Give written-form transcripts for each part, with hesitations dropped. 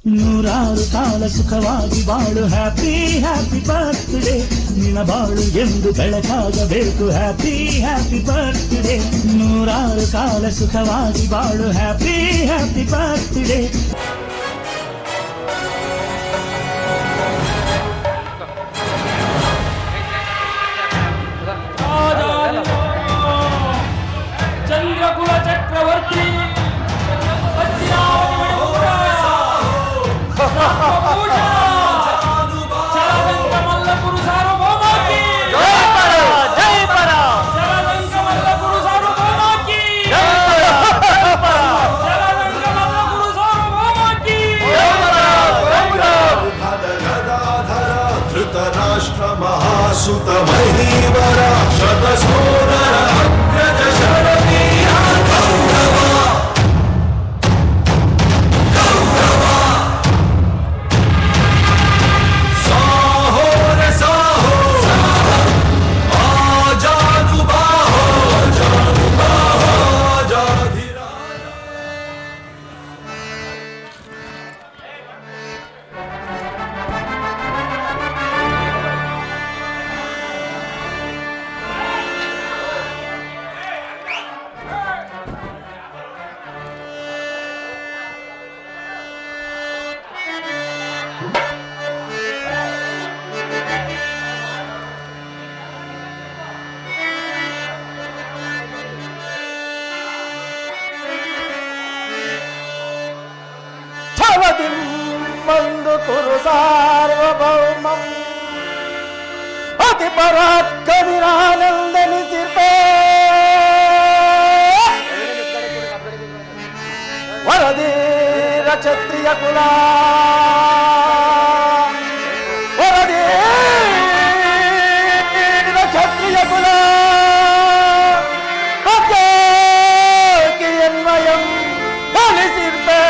ನೂರಾರು ಕಾಲ ಸುಖವಾಗಿ ಬಾಳು ಹ್ಯಾಪಿ ಹ್ಯಾಪಿ ಬರ್ತ್ಡೇ ನಿನ್ನ ಬಾಳು ಎಂದು ಬೆಳಕಾಗಬೇಕು ಹ್ಯಾಪಿ ಹ್ಯಾಪಿ ಬರ್ತ್ಡೇ ನೂರಾರು ಕಾಲ ಸುಖವಾಗಿ ಬಾಳು ಹ್ಯಾಪಿ ಹ್ಯಾಪಿ ಬರ್ತ್ಡೇ ಚಂದ್ರಕುಲ ಚಕ್ರವರ್ತಿ ಧೃತರಾಷ್ಟ್ರ ಮಹಾಸುತ ಮಹೀವರ ಶತಸೋದರ ಅಗ್ರಜ ಶರವೀಯ ಗೌರವ ಗೌರವ ಸಾಹೋ ರೇ ಸಾಹೋ ಆಜಾದು ಬಾಹೋ ಆಜಾಧಿರಾಜ ಬಂದು ಕುರು ಸಾರ್ವಭೌಮಂ ಅತಿ ಪರಾತ್ಕವಿರಾನಂದನಿಸಿರ್ಬೇ ವರದೀರ ಕ್ಷತ್ರಿಯ ಕುಲ ವರದೀರ ಕ್ಷತ್ರಿಯ ಕುಲ ಎನ್ವಯಂ ಕಲಿಸಿರ್ಬೇ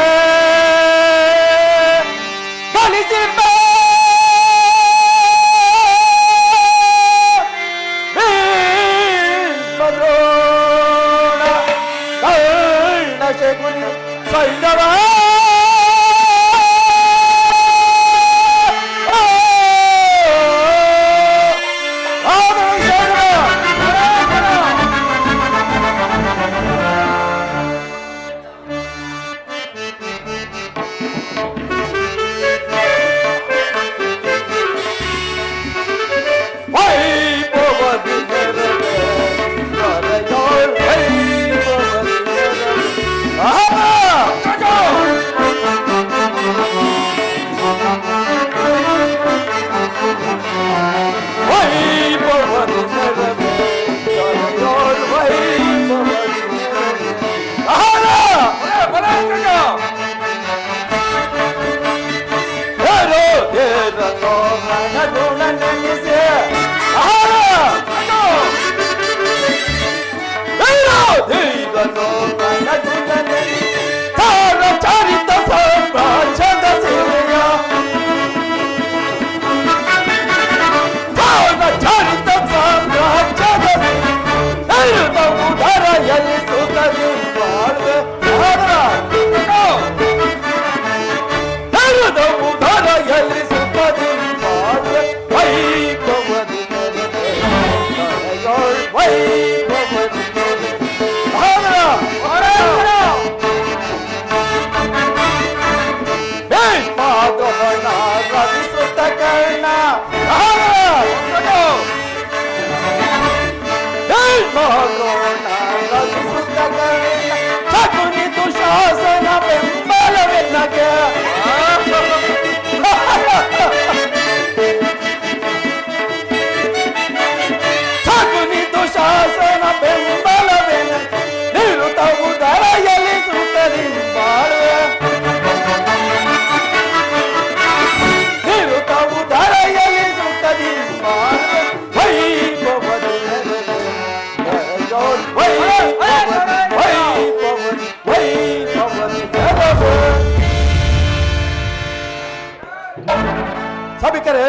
ಸಭಿಕರೇ,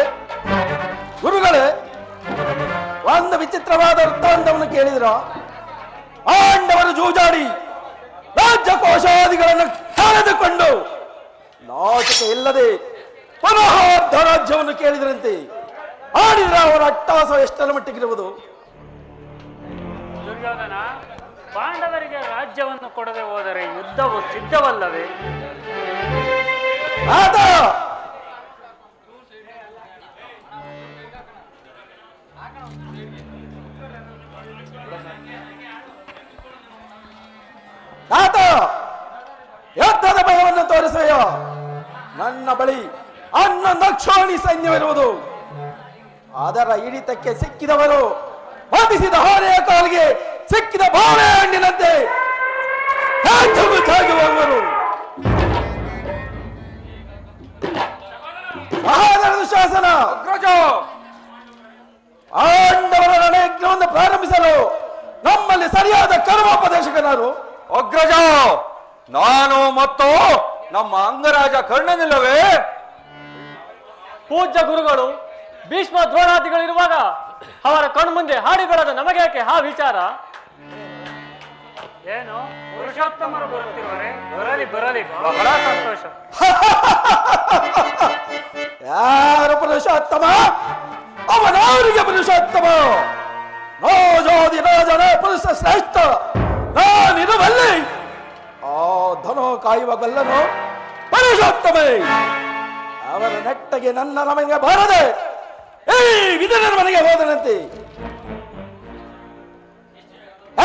ಗುರುಗಳೇ, ಒಂದು ವಿಚಿತ್ರವಾದ ವೃತ್ತಾಂತವನ್ನು ಕೇಳಿದ್ರ. ಪಾಂಡವರು ಜೂಜಾಡಿ ರಾಜ್ಯ ಕೋಶಾದಿಗಳನ್ನು ಕಳೆದುಕೊಂಡು ನಾಚಿಕೆ ಇಲ್ಲದೆ ಪುನಃ ಧರಾಜ್ಯವನ್ನು ಕೇಳಿದ್ರಂತೆ. ಆಡಿದ್ರೆ ಅವರ ಅಟ್ಟಾಸ ಎಷ್ಟರ ಮಟ್ಟಿಗಿರುವುದು? ದುರ್ಯೋಧನ, ಪಾಂಡವರಿಗೆ ರಾಜ್ಯವನ್ನು ಕೊಡದೆ ಹೋದರೆ ಯುದ್ಧವು ಸಿದ್ಧವಲ್ಲವೇ? ಆತ ಆತ ಯುದ್ಧದ ಭಯವನ್ನು ತೋರಿಸೆಯೋ? ನನ್ನ ಬಳಿ 11 ಅಕ್ಷೋಣಿ ಸೈನ್ಯವಿರುವುದು. ಅದರ ಹಿಡಿತಕ್ಕೆ ಸಿಕ್ಕಿದವರು ಬಾಧಿಸಿದ ಹೋರೆಯ ಕಾಲಿಗೆ ಸಿಕ್ಕಿದ ಬಾಳೆ ಹಣ್ಣಿನಂತೆ ಹೋಗುವರು. ಶಾಸನ ಆಂಡವರ ರಣಯಜ್ಞವನ್ನು ಪ್ರಾರಂಭಿಸಲು ನಮ್ಮಲ್ಲಿ ಸರಿಯಾದ ಕರ್ಮೋಪದೇಶಕನಾರು ಅಗ್ರಜ, ನಾನು ಮತ್ತು ನಮ್ಮ ಅಂಗರಾಜ ಕರ್ಣನಿಲ್ಲವೇ? ಪೂಜ್ಯ ಗುರುಗಳು ಭೀಷ್ಮ ದ್ರೋಣಾದಿಗಳಿರುವಾಗ ಅವರ ಕಣ್ಮುಂದೆ ಹಾಡಿ ಬೆಳೆದ ನಮಗೆ ಯಾಕೆ ಆ ವಿಚಾರ? ಏನು ಪುರುಷೋತ್ತಮರು ಬರುತ್ತಿರುವರೆ? ಬರಲಿ ಬರಲಿ, ಬಹಳ ಸಂತೋಷ. ಯಾರು ಪುರುಷೋತ್ತಮ? ಅವನವರಿಗೆ ಪುರುಷೋತ್ತಮ. ನೋಜೋದಿ ರಾಜನ ಪುರುಷ ಶ್ರೇಷ್ಠ. ನಾನಿರುವಲ್ಲಿ ಆ ಧನೋ ಕಾಯುವ ಗಲ್ಲನು ಪುರುಷೋತ್ತಮೇ. ಅವರ ನೆಟ್ಟಗೆ ನನ್ನ ನಮಗೆ ಬಾರದೆ ಈ ವಿಧನ ಮನೆಗೆ ಹೋದನಂತೆ.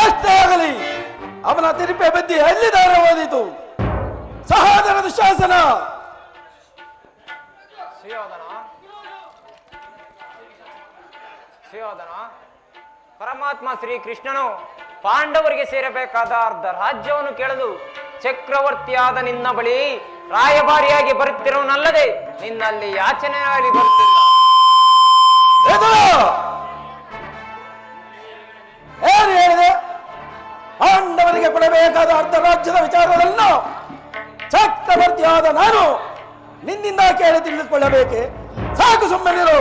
ಎಷ್ಟೇ ಆಗಲಿ ಅವನ ತಿರುಪೆ ಬದ್ದಿ ಎಲ್ಲಿದಾರ ಓದಿತು. ಸಹೋದರ ದುಶಾಸನ, ಸುಯೋಧನ, ಪರಮಾತ್ಮ ಶ್ರೀಕೃಷ್ಣನು ಪಾಂಡವರಿಗೆ ಸೇರಬೇಕಾದ ಅರ್ಧ ರಾಜ್ಯವನ್ನು ಕೇಳಲು ಚಕ್ರವರ್ತಿಯಾದ ನಿನ್ನ ಬಳಿ ರಾಯಭಾರಿಯಾಗಿ ಬರುತ್ತಿರುವನಲ್ಲದೆ ನಿನ್ನಲ್ಲಿ ಯಾಚನೆಯಾಗಿ ಬರುತ್ತಿಲ್ಲ. ಏನು ಹೇಳಿದೆ? ಪಾಂಡವರಿಗೆ ಕೊಡಬೇಕಾದ ಅರ್ಧ ರಾಜ್ಯದ ವಿಚಾರವನ್ನು ಚಕ್ರವರ್ತಿಯಾದ ನಾನು ನಿನ್ನಿಂದ ಕೇಳಿ ತಿಳಿದುಕೊಳ್ಳಬೇಕೆ? ಸಾಕು, ಸುಮ್ಮನಿರು.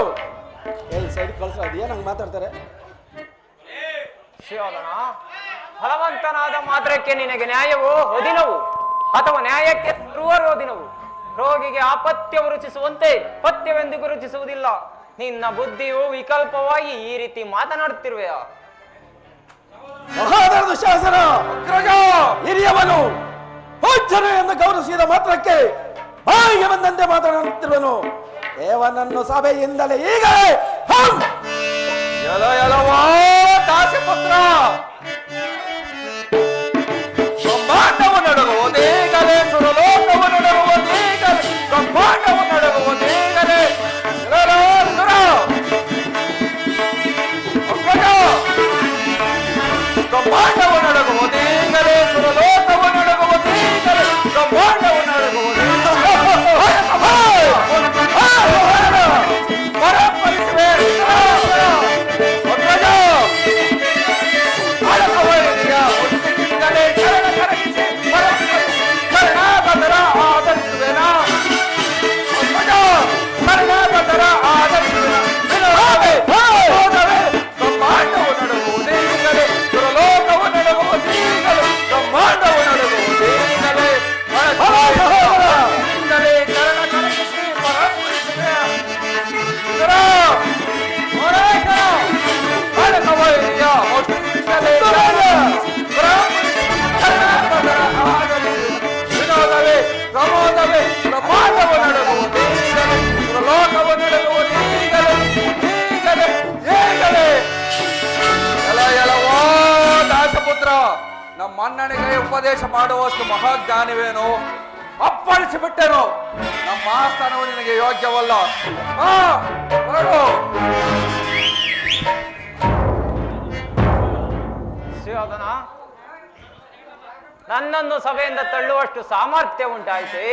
ಸೈಡ್ ಕಳ್ಸ, ಅದೇನಂಗ್ ಮಾತಾಡ್ತಾರೆ? ಸುಯೋಧನ, ಫಲವಂತನಾದ ಮಾತ್ರಕ್ಕೆ ನಿನಗೆ ನ್ಯಾಯವೋ ಅಧೀನವು, ಅಥವಾ ನ್ಯಾಯಕ್ಕೆ ಸರ್ವರು ಅಧೀನವು? ರೋಗಿಗೆ ಆಪತ್ಯವು ರುಚಿಸುವಂತೆ ಪಥ್ಯವೆಂದಿಗೂ ರುಚಿಸುವುದಿಲ್ಲ. ನಿನ್ನ ಬುದ್ಧಿಯು ವಿಕಲ್ಪವಾಗಿ ಈ ರೀತಿ ಮಾತನಾಡುತ್ತಿರುವೆಯ? ಮಹಾದರ ದುಶಾಸನ, ಹಿರಿಯವನು ಪೂಜ್ಯನು ಎಂದು ಗೌರವಿಸಿದ ಮಾತ್ರಕ್ಕೆ ಬಾಯಿಗೆ ಬಂದಂತೆ ಮಾತನಾಡುತ್ತಿರುವನು. ದೇವನನ್ನು ಸಭೆಯಿಂದಲೇ ಈಗ ಎಲವಾ ದಾಸಪುತ್ರ, ಬ್ರಹ್ಮಾಂಡವು ನಡಗುವುದೇಗಲೇ, ಸುರಲೋಕವು ನಡಗುವುದೇಗಲೇ, ಬ್ರಹ್ಮಾಂಡವು ನಡಗುವುದೇಗಲೇ. ಬ್ರಹ್ಮಾಂಡವು ನಡಗುವುದೇಗಲೇ, ಸುರಲೋಕವು ನಡಗುವುದೇಗಲೇ, ಬ್ರಹ್ಮಾಂಡವು ನಡಗುವುದೇ. ನಮ್ಮ ಅಣ್ಣನಿಗೆ ಉಪದೇಶ ಮಾಡುವಷ್ಟು ಮಹಾಜ್ಞಾನವೇನು? ಅಪ್ಪಳಿಸಿಬಿಟ್ಟೆನು. ನಮ್ಮ ಆಸ್ಥಾನವು ನಿನಗೆ ಯೋಗ್ಯವಲ್ಲ. ಸುಯೋಧನ, ನನ್ನನ್ನು ಸಭೆಯಿಂದ ತಳ್ಳುವಷ್ಟು ಸಾಮರ್ಥ್ಯ ಉಂಟಾಯಿತೆ?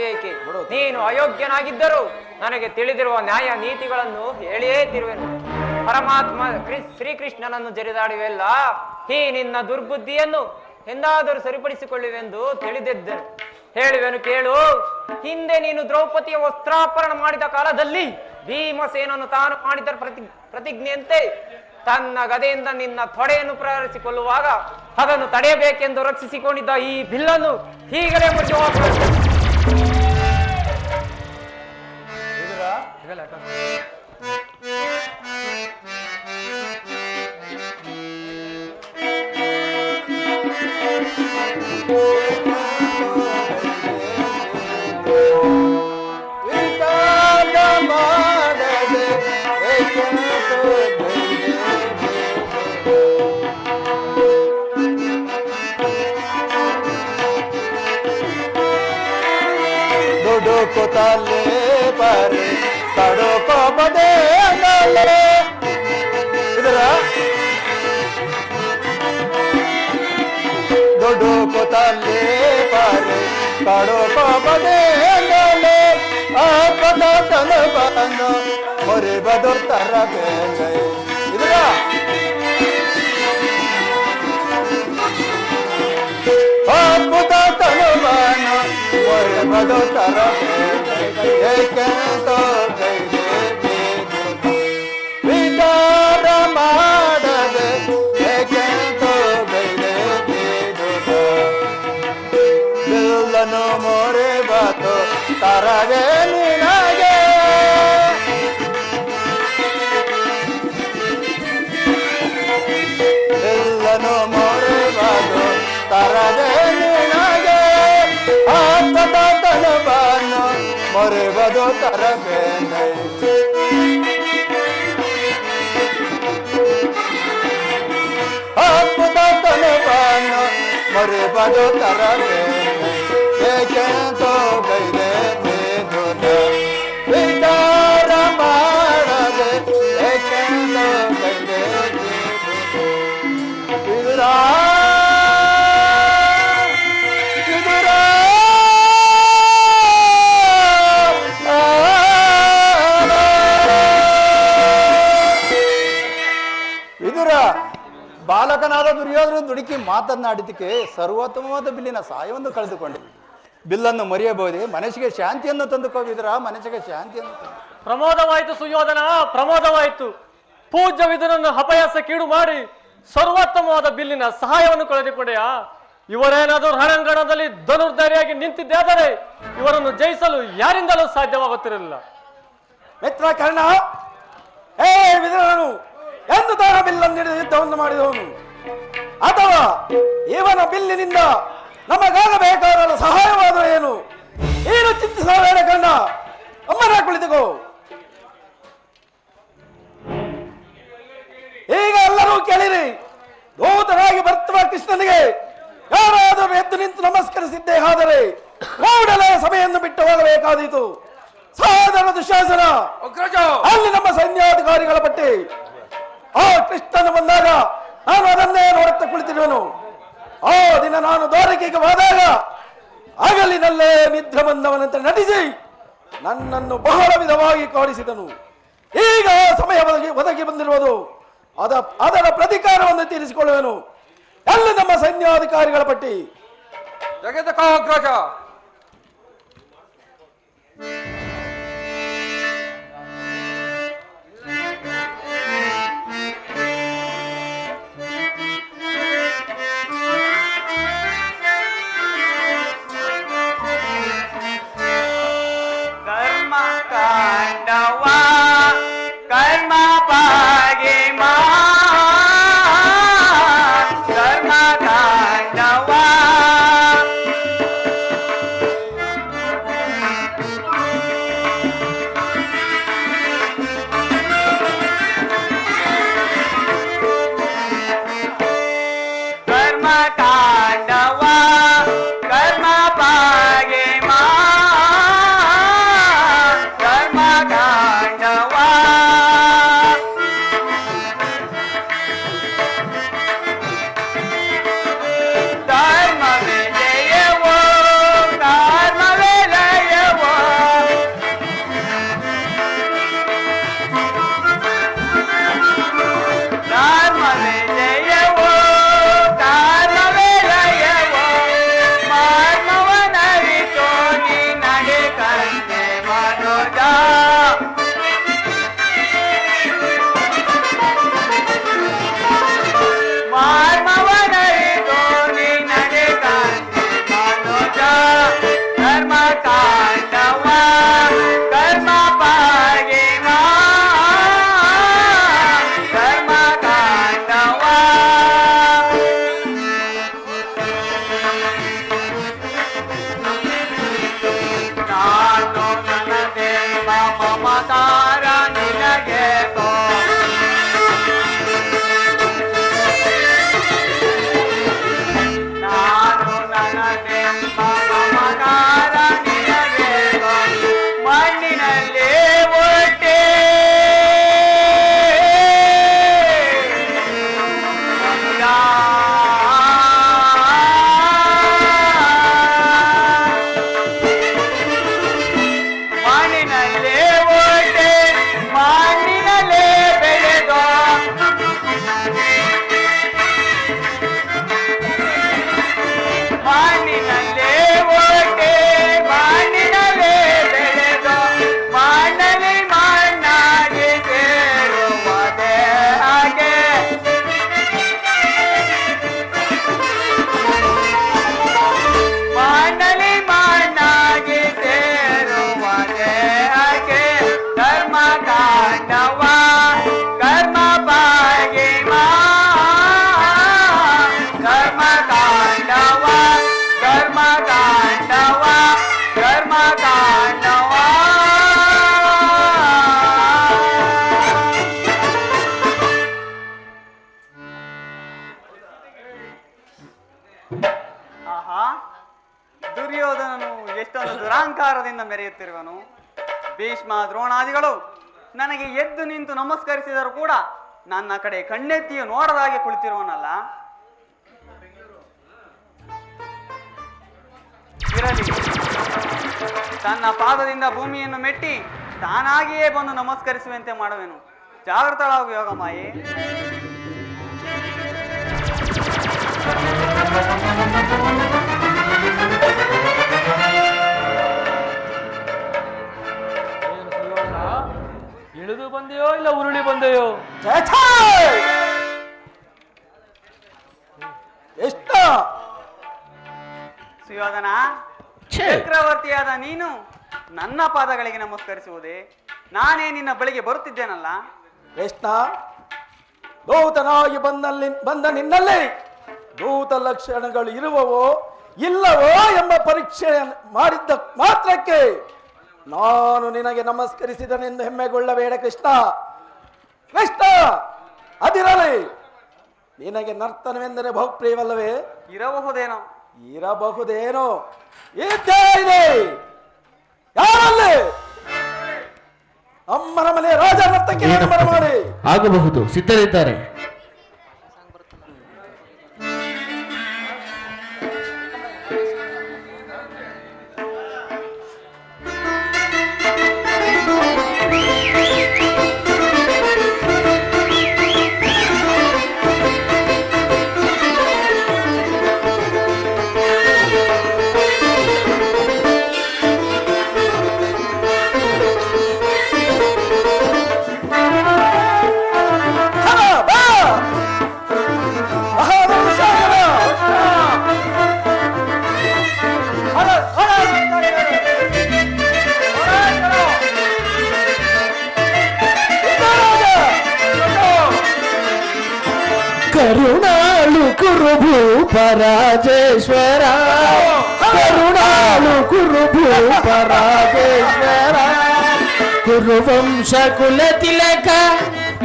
ಏಕೆ? ನೀನು ಅಯೋಗ್ಯನಾಗಿದ್ದರೂ ನನಗೆ ತಿಳಿದಿರುವ ನ್ಯಾಯ ನೀತಿಗಳನ್ನು ಹೇಳಿಯೇ ತಿರುವೆನು. ಪರಮಾತ್ಮ ಶ್ರೀಕೃಷ್ಣನನ್ನು ಜರಿದಾಡುವೆಲ್ಲ ಈ ನಿನ್ನ ದುರ್ಬುದ್ಧಿಯನ್ನು ಎಂದಾದರೂ ಸರಿಪಡಿಸಿಕೊಳ್ಳುವೆಂದು ತಿಳಿದಿದ್ದನು. ಹೇಳುವೆನು ಕೇಳು. ಹಿಂದೆ ನೀನು ದ್ರೌಪದಿಯ ವಸ್ತ್ರಾಪರಣ ಮಾಡಿದ ಕಾಲದಲ್ಲಿ ಭೀಮಸೇನನು ತಾನು ಮಾಡಿದ ಪ್ರತಿಜ್ಞೆಯಂತೆ ತನ್ನ ಗದೆಯಿಂದ ನಿನ್ನ ತೊಡೆಯನ್ನು ಪ್ರಹರಿಸಿಕೊಳ್ಳುವಾಗ ಅದನ್ನು ತಡೆಯಬೇಕೆಂದು ರಕ್ಷಿಸಿಕೊಂಡಿದ್ದ ಈ ಬಿಲ್ಲನ್ನು ಈಗಲೇ ಮುರಿದು ದುಡುಕು ತಲೆ ಬರೆ ತಡುಕೋ ಬದೇ ಇದರ ದುಡುಕು ತಲೆ ಬರೆ ತಡುಕೋ ಬದೇ ಆಪದ ತನಬನ್ನು ಮೊರೆಬದು ತರಬೇನೆ ಇದರ ಆಪದ ತನಬನ್ನು ಮೊರೆಬದು ತರಬೇನೆ ಏಕೆಂತೋ ಗೈದೆ ವಿಚಾರ ಮಾಡದೆ ಏಕೆಂತೋ ಗೈದೆ ಬಿಲ್ಲನು ಮೊರೆಬದು ತರವೇ ನಿನಗೆ ಎಲ್ಲನು ಮೊರೆಬದು ತರವೇ ನಿನಗೆ ಆತದ ತನಬನ್ನು ಮೊರೆಬದು ತರಬೇನೆ ಆತ್ಮದ ತನಬನ್ನು ಮೊರೆಬದು ತರಬೇನೆ ಏಕೆಂತೋ ಗೈದೆ ವಿಚಾರ ಮಾಡದೆ ಏಕೆಂತೋ ಗೈದೆ ವಿದುರ ವಿದುರ ಬಾಲಕನಾದ ದುರ್ಯೋಧನ ದುಡುಕಿ ಮಾತನಾಡಿದಕ್ಕೆ ಸರ್ವೋತ್ತಮವಾದ ಬಿಲ್ಲಿನ ಸಹಾಯವನ್ನು ಕಳೆದುಕೊಂಡೆ. ಬಿಲ್ಲನ್ನು ಮರೆಯಬಹುದೇ? ಮನಸ್ಸಿಗೆ ಶಾಂತಿಯನ್ನು ತಂದುಕೋವಿದ್ರ, ಮನಸ್ಸಿಗೆ ಶಾಂತಿಯನ್ನು. ಪ್ರಮೋದವಾಯಿತು ಸುಯೋಧನ, ಪ್ರಮೋದವಾಯಿತು. ಪೂಜ್ಯ ವಿದುರನ್ನು ಅಪಯಾಸಕ್ಕೀಡು ಮಾಡಿ ಸರ್ವೋತ್ತಮವಾದ ಬಿಲ್ಲಿನ ಸಹಾಯವನ್ನು ಕಳೆದುಕೊಂಡೆಯಾ? ಇವರೇನಾದರೂ ರಣಾಂಗಣದಲ್ಲಿ ಧನುರ್ಧಾರಿಯಾಗಿ ನಿಂತಿದ್ದಾದರೆ ಇವರನ್ನು ಜಯಿಸಲು ಯಾರಿಂದಲೂ ಸಾಧ್ಯವಾಗುತ್ತಿರಲಿಲ್ಲ. ಮಿತ್ರ ಕರ್ಣ, ಹೇ ವಿದುರನು ಎಂದು ತಾನ ಬಿಲ್ಲನ್ನು ಹಿಡಿದು ಯುದ್ಧವನ್ನು ಮಾಡಿದವನು, ಅಥವಾ ಇವನ ಬಿಲ್ಲಿನಿಂದ ನಮಗಾಗಬೇಕಾದ ಸಹಾಯವಾದ ಏನು? ಏನು ಚಿಂತಿಸಬೇಡ ಕರ್ಣ, ಅಮ್ಮನ ಕುಳಿತುಕೋ. ಈಗ ಎಲ್ಲರೂ ಕೇಳಿರಿ, ದೂತರಾಗಿ ಬರ್ತವ ಕೃಷ್ಣನಿಗೆ ಯಾರಾದರೂ ಎದ್ದು ನಿಂತು ನಮಸ್ಕರಿಸಿದ್ದೇ ಆದರೆ ಕೂಡಲೇ ಸಭೆಯನ್ನು ಬಿಟ್ಟು ಹೋಗಬೇಕಾದೀತು. ಸಾಧಾರಣ ದುಶ್ಯಾಸನ, ಅಲ್ಲಿ ನಮ್ಮ ಸೈನ್ಯಾಧಿಕಾರಿಗಳ ಪಟ್ಟಿ. ಆ ಕೃಷ್ಣನು ಬಂದಾಗ ನಾನು ಅದನ್ನೇ ನೋಡುತ್ತಾ ಕುಳಿತಿರುವೆನು. ಆ ದಿನ ನಾನು ದ್ವಾರಕೆಗೆ ಹೋದಾಗ ಹಗಲಿನಲ್ಲೇ ನಿದ್ರೆ ಬಂದವನಂತೆ ನಟಿಸಿ ನನ್ನನ್ನು ಬಹಳ ವಿಧವಾಗಿ ಕಾಡಿಸಿದನು. ಈಗ ಸಮಯ ಒದಗಿ ಬಂದಿರುವುದು, ಅದರ ಪ್ರತೀಕಾರವನ್ನು ತೀರಿಸಿಕೊಳ್ಳುವೆನು. ಎಲ್ಲಿ ನಮ್ಮ ಸೈನ್ಯಾಧಿಕಾರಿಗಳ ಪಟ್ಟಿ? ಜಗದಕಾಗ್ರಜ, ಕರ್ಮ ಪಾಗೆ ಮಾ ಕರ್ಮ ಕಾಂಡವ ಮಣ್ಣಿನಲ್ಲೇ ಓಟೆ ಮಣ್ಣಿನಲ್ಲೇ ಬೆಳೆದೋ ಮಣ್ಣಿನಲ್ಲೇ ಓಟೆ ಮಣ್ಣಿನಲ್ಲೇ ಬೆಳೆದೋ ಮಣ್ಣಲ್ಲಿ ಮಣ್ಣಾಗಿ ಸೇರುವುದೇ ಹಾಗೆ ಮಣ್ಣಲ್ಲಿ ಮಣ್ಣಾಗಿ ಸೇರುವುದೇ ಹಾಗೆ ಕರ್ಮ ಕಾಂಡವ ಕರ್ಮ ಬಾಗಿ ಕರ್ಮ ಕಾಂಡವ ಕರ್ಮ ಕಾಂಡವ ಕರ್ಮ ಕಾಂಡವ ಆಹಾ ದುರ್ಯೋಧನನು ಎಷ್ಟೊಂದು ದುರಾಂಕಾರದಿಂದ ಮೆರೆಯುತ್ತಿರುವನು. ಭೀಷ್ಮ ದ್ರೋಣಾದಿಗಳು ನನಗೆ ಎದ್ದು ನಿಂತು ನಮಸ್ಕರಿಸಿದರೂ ಕೂಡ ನನ್ನ ಕಡೆ ಕಣ್ಣೆತ್ತಿಯು ನೋಡದಾಗೆ ಕುಳಿತಿರುವನಲ್ಲ. ಇರಲಿ, ತನ್ನ ಪಾದದಿಂದ ಭೂಮಿಯನ್ನು ಮೆಟ್ಟಿ ತಾನಾಗಿಯೇ ಬಂದು ನಮಸ್ಕರಿಸುವಂತೆ ಮಾಡುವೆನು. ಜಾಗೃತಳಾಗು ಯೋಗಮಾಯೆ. ಇಳಿದು ಬಂದೆಯೋ ಇಲ್ಲ ಉರುಳಿ ಬಂದೆಯೋ? ಎಷ್ಟ ಸುಯೋಧನ, ಚಕ್ರವರ್ತಿಯಾದ ನೀನು ನನ್ನ ಪಾದಗಳಿಗೆ ನಮಸ್ಕರಿಸುವುದೇ? ನಾನೇ ನಿನ್ನ ಬಳಿಗೆ ಬರುತ್ತಿದ್ದೇನಲ್ಲ. ಕೃಷ್ಣ, ದೂತನಾಗಿ ಬಂದ ನಿನ್ನಲ್ಲಿ ದೂತ ಲಕ್ಷಣಗಳು ಇರುವವೋ ಇಲ್ಲವೋ ಎಂಬ ಪರೀಕ್ಷೆ ಮಾಡಿದ್ದ ಮಾತ್ರಕ್ಕೆ ನಾನು ನಿನಗೆ ನಮಸ್ಕರಿಸಿದನೆಂದು ಹೆಮ್ಮೆಗೊಳ್ಳಬೇಡ ಕೃಷ್ಣ. ಕೃಷ್ಣ, ಅದಿರಲಿ, ನಿನಗೆ ನರ್ತನವೆಂದರೆ ಬಹುಪ್ರಿಯವಲ್ಲವೇ? ಇರಬಹುದೇನೋ. ಇರಬಹುದೇನೋ? ಇದ್ದೇ ಇದೆ. ಯಾರಲ್ಲಿ? ಅಮ್ಮನ ಮನೆ ರಾಜ ನರ್ತಕ್ಕೆ ಮಾಡಿ ಆಗಬಹುದು, ಸಿದ್ಧರಿದ್ದಾರೆ. ಕರುಣಾಳು ಕುರುಭೂಪರಾಜೇಶ್ವರ, ಕರುಣಾಳು ಕುರುಭೂಪರಾಜೇಶ್ವರ, ಕುರುವಂಶ ಕುಲ ತಿಲಕ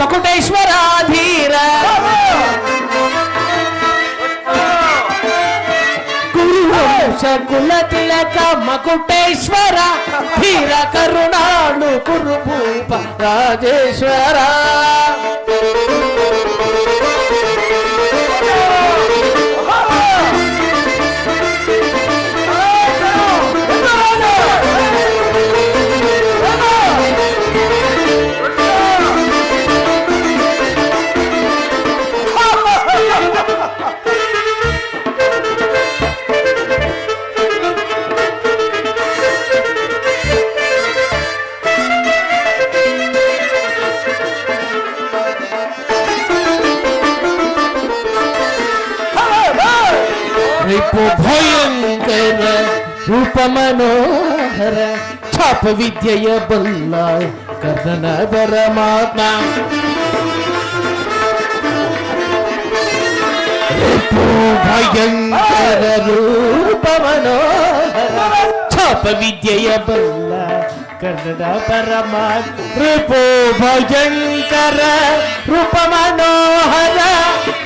ಮಕುಟೇಶ್ವರಾಧೀರ, ಕುರುವಂಶ ಕುಲ ತಿಲಕ ಮಕುಟೇಶ್ವರ ಧೀರ, ಕರುಣಾಳು ಕುರುಭೂಪರಾಜೇಶ್ವರ. ರಿಪು ಭಯಂಕರ ರೂಪ ಮನೋಹರ, ಛಾಪ ವಿದ್ಯೆಯ ಬಲ್ಲ ಕರ್ಣನ ಪರಮಾತ್ಮ. ರಿಪು ಭಯಂಕರ ರೂಪ ಮನೋಹರ, ಛಾಪ ವಿದ್ಯೆಯ ಬಲ್ಲ ಕರ್ಣನ ಪರಮಾತ್ಮ. ರಿಪು ಭಯಂಕರ ರೂಪ ಮನೋಹರ,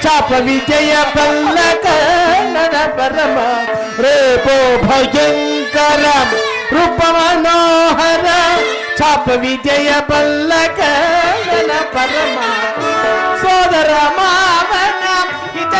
ಚಾಪ ವಿಜಯ ಬಲ್ಲ ಕರ್ಣನ ಪರಮ. ರೇಪೋ ಭಯಂಕರ ರೂಪ ಮನೋಹರ, ಚಾಪ ವಿಜಯ ಬಲ್ಲ ಕರ್ಣನ ಪರಮ. ಸೋದರ ಮಾವನ ಹಿತ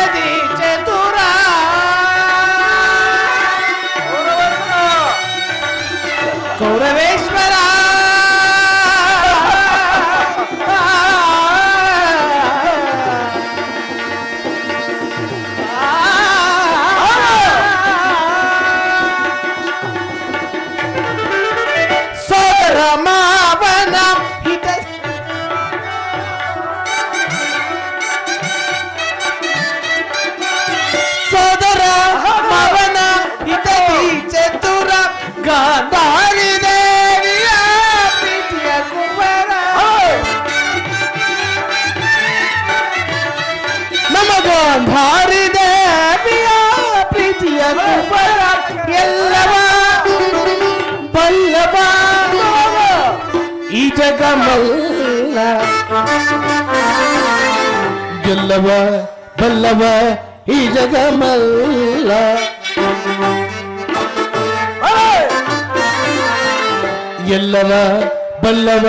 ಗಾಂಧಾರಿ ದೇವಿಯ ಪ್ರೀತಿಯ ಕುಬರ ಎಲ್ಲವ ಬಲ್ಲವ ಈ ಜಗಮಲ್ಲ ಗೆಲ್ಲವ ಬಲ್ಲವ ಈ ಜಗಮಲ್ಲ ಎಲ್ಲವ ಬಲ್ಲವ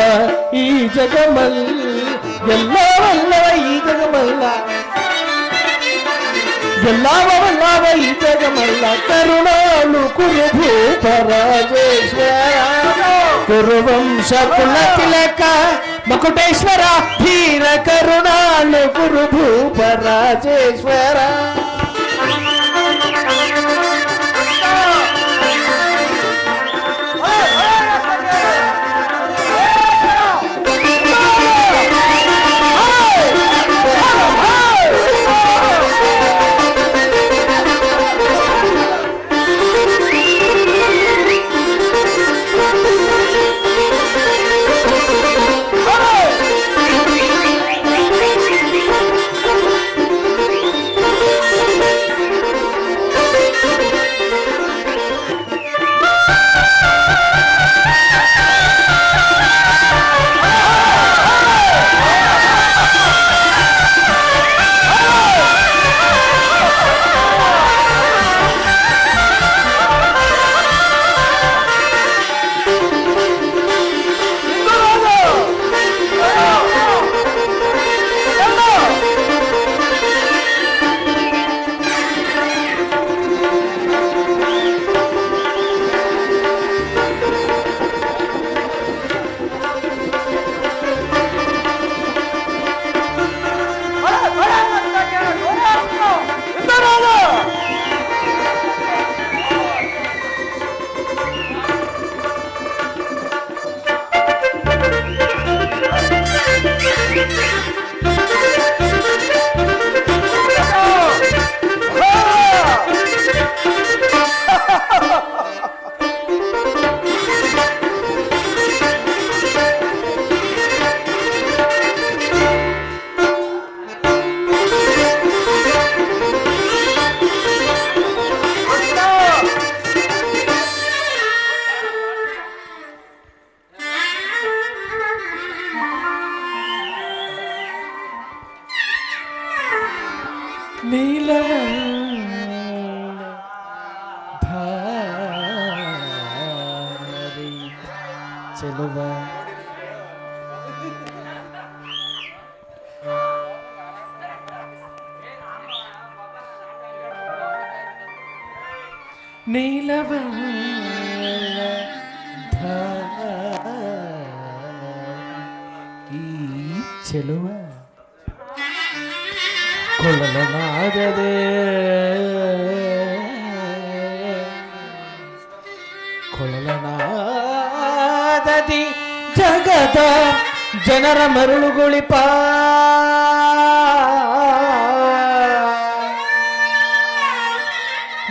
ಈ ಜಗಮಲ್ಲ ಎಲ್ಲವಲ್ಲವ ಈ ಜಗಮಲ್ಲ ಎಲ್ಲವಲ್ಲವ ಈ ಜಗಮಲ್ಲ ಕರುಣಾಳು ಕುರುಭೂಪ ರಾಜೇಶ್ವರ ಕುರುವಂಶ ಕುಲ ತಿಲಕ ಮಕುಟೇಶ್ವರ ಧೀರ ಕರುಣಾಳು ಕುರುಭೂಪ ರಾಜೇಶ್ವರ ಚೆಲುವ ನೀಲವ ಈ ಚೆಲುವ ಕೊಳಲನಾಗದೆ ಕೊಳಲನಾದದಿ ಜಗದ ಜನರ ಮರುಳುಗೊಳಿಪ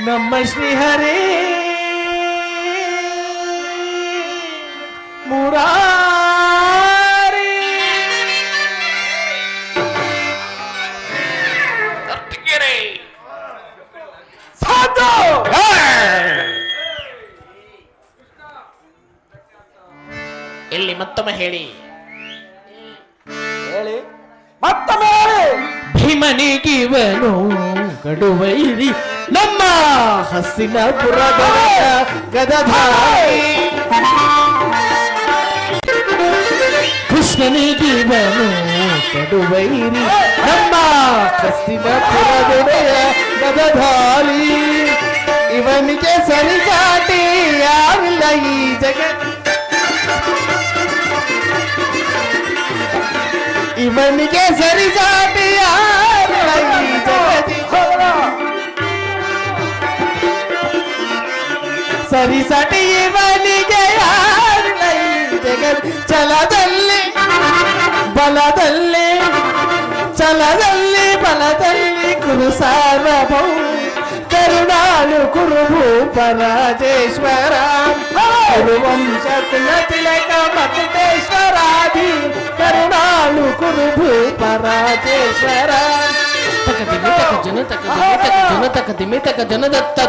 ನಮ್ಮ ಶ್ರೀಹರಿ ಮುರಾರಿ ಇಲ್ಲಿ ಮತ್ತೊಮ್ಮೆ ಹೇಳಿ ಹೇಳಿ ಮತ್ತೊಮ್ಮೆ ಹೇಳಿ. ಭೀಮನಿಗಿವನು ಗಡುವೈರಿ ನಮ್ಮ ಹಸ್ತಿನಪುರದ ಗದಧಾರಿ ಕೃಷ್ಣನಿಗಿವನು ಗಡುವೈರಿ ನಮ್ಮ ಹಸ್ತಿನಪುರದೊಡೆಯ ಗದಧಾರಿ ಇವನಿಗೆ ಸರಿಸಾಟಿ ಯಾರಿಲ್ಲ ಈ ಜಗತ್ ಇವನಿಗೆ ಸರಿಸಾಟಿ ಯಾರಿಲ್ಲ ಈ ಜಗತಿ ಸರಿಸಾಟಿ ಇವನಿಗೆ ಯಾರಿಲ್ಲ ಈ ಜಗತ್ ಛಲದಲ್ಲಿ ಬಲದಲ್ಲಿ ಛಲದಲ್ಲಿ ಬಲದಲ್ಲಿ ಕುರು ಸಾರ್ವಭೌಮ ಕರುಣಾಳು ಕುರುಭೂಪ ರಾಜೇಶ್ವರ ಕುರುವಂಶ ಕುಲ ತಿಲಕ ಮಕುಟೇಶ್ವರಾಧಿ ಕರುಣಾಳು ಕುರುಭೂಪ ರಾಜೇಶ್ವರ ದಿಮಿತಕ ಜನದತ್ತ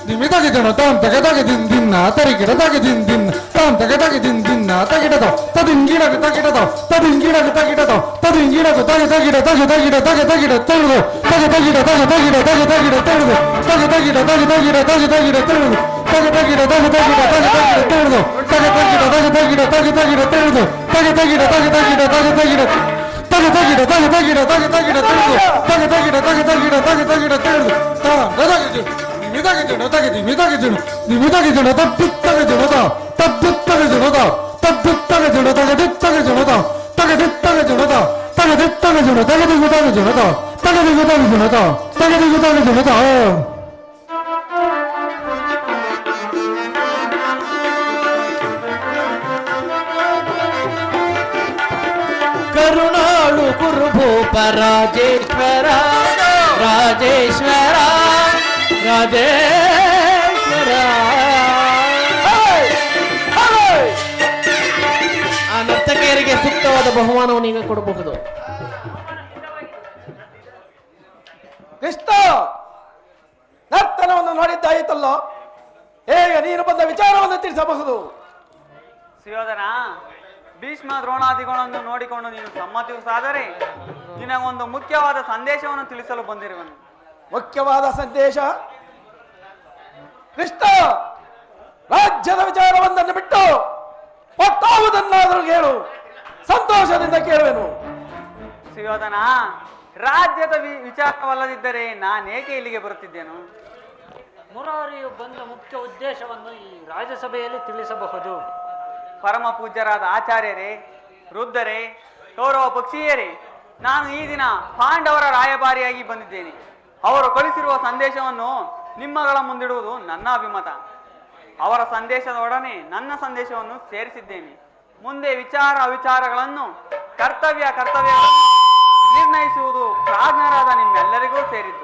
ನಿಮಿದಾಗಿ ಜನ ತಾಂ ತಗದಾಗಿ ದಿನ್ನ ತರಿಗಿಡ ತಾಗಿ ದಿನ್ನ ತಾಂ ತಗದಾಗಿ ದಿನ್ನ ತಗಿಡದ ತದಿಂಗಿಡಗ ತಗಿಡದ ತದಿಂಗಿಡಗ ತಗಿಡದ ತದಿಂಗಿಡಗ ತಗಿಡ ತಗಿಡ ತಗಿಡ ತೆಳುದು ತಗಿಡ ತಗಿಡ ತೆಳುದು ತಗಿಡ ತಗಿಡ ತೆಳುದು ತಗಿಡ ತೆಳುದು ತಗಿಡ ತೆಳುದು ಕರುಣಾಳು ಕುರುಭೂಪ ರಾಜೇಶ್ವರ ರಾಜೇಶ್ವರ ರಾಜೇಶ್ವರ ಆ ನರ್ತಕಿಯರಿಗೆ ಸೂಕ್ತವಾದ ಬಹುಮಾನವನ್ನು ಈಗ ಕೊಡಬಹುದು. ಕೃಷ್ಣ, ನರ್ತನವನ್ನು ನೋಡಿದ್ದಾಯಿತಲ್ಲ, ಹೇಗೆ ನೀನು ಬಂದ ವಿಚಾರವನ್ನು ತಿಳಿಸಬಹುದು? ಸುಯೋಧನ, ಭೀಷ್ಮ ದ್ರೋಣಾದಿಗಳನ್ನು ನೋಡಿಕೊಂಡು ನೀನು ಸಮ್ಮತಿಸಾದರೆ ನಿನಗೊಂದು ಮುಖ್ಯವಾದ ಸಂದೇಶವನ್ನು ತಿಳಿಸಲು ಬಂದಿರುವನು. ಮುಖ್ಯವಾದ ಸಂದೇಶ? ಕೃಷ್ಣ, ರಾಜ್ಯದ ವಿಚಾರವೊಂದನ್ನು ಬಿಟ್ಟು ಮತ್ತಾವುದನ್ನಾದರೂ ಹೇಳು, ಸಂತೋಷದಿಂದ ಕೇಳುವೆನು. ಸುಯೋಧನ, ರಾಜ್ಯದ ವಿಚಾರವಲ್ಲದಿದ್ದರೆ ನಾನೇಕೆ ಇಲ್ಲಿಗೆ ಬರುತ್ತಿದ್ದೇನು? ಮುರಾರಿಯು ಬಂದ ಮುಖ್ಯ ಉದ್ದೇಶವನ್ನು ಈ ರಾಜ್ಯಸಭೆಯಲ್ಲಿ ತಿಳಿಸಬಹುದು. ಪರಮ ಪೂಜ್ಯರಾದ ಆಚಾರ್ಯರೇ, ವೃದ್ಧರೇ, ಕೌರವ ಪಕ್ಷೀಯರೇ, ನಾನು ಈ ದಿನ ಪಾಂಡವರ ರಾಯಭಾರಿಯಾಗಿ ಬಂದಿದ್ದೇನೆ. ಅವರು ಕಳಿಸಿರುವ ಸಂದೇಶವನ್ನು ನಿಮ್ಮಗಳ ಮುಂದಿಡುವುದು ನನ್ನ ಅಭಿಮತ. ಅವರ ಸಂದೇಶದೊಡನೆ ನನ್ನ ಸಂದೇಶವನ್ನು ಸೇರಿಸಿದ್ದೇನೆ. ಮುಂದೆ ವಿಚಾರ ಅವಿಚಾರಗಳನ್ನು ಕರ್ತವ್ಯಗಳನ್ನು ನಿರ್ಣಯಿಸುವುದು ಪ್ರಾಜ್ಞರಾದ ನಿಮ್ಮೆಲ್ಲರಿಗೂ ಸೇರಿದ್ದು.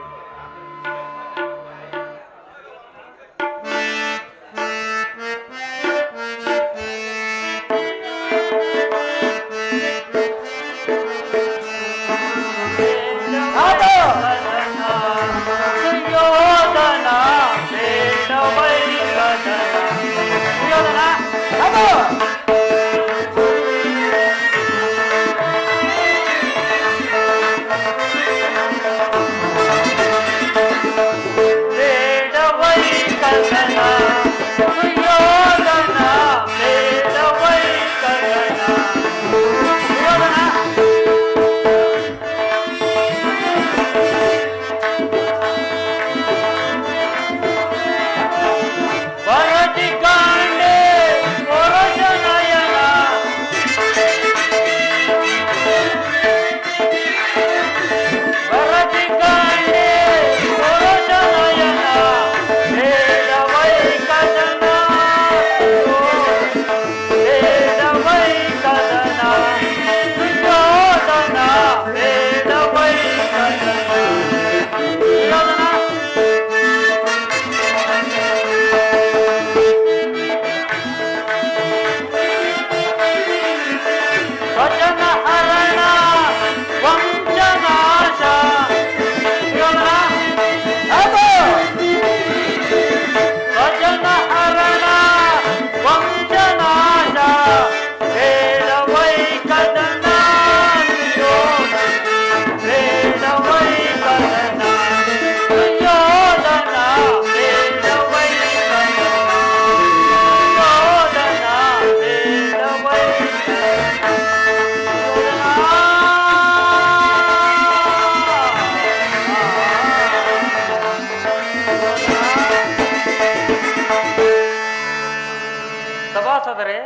ಸಭಾಸದರೇ,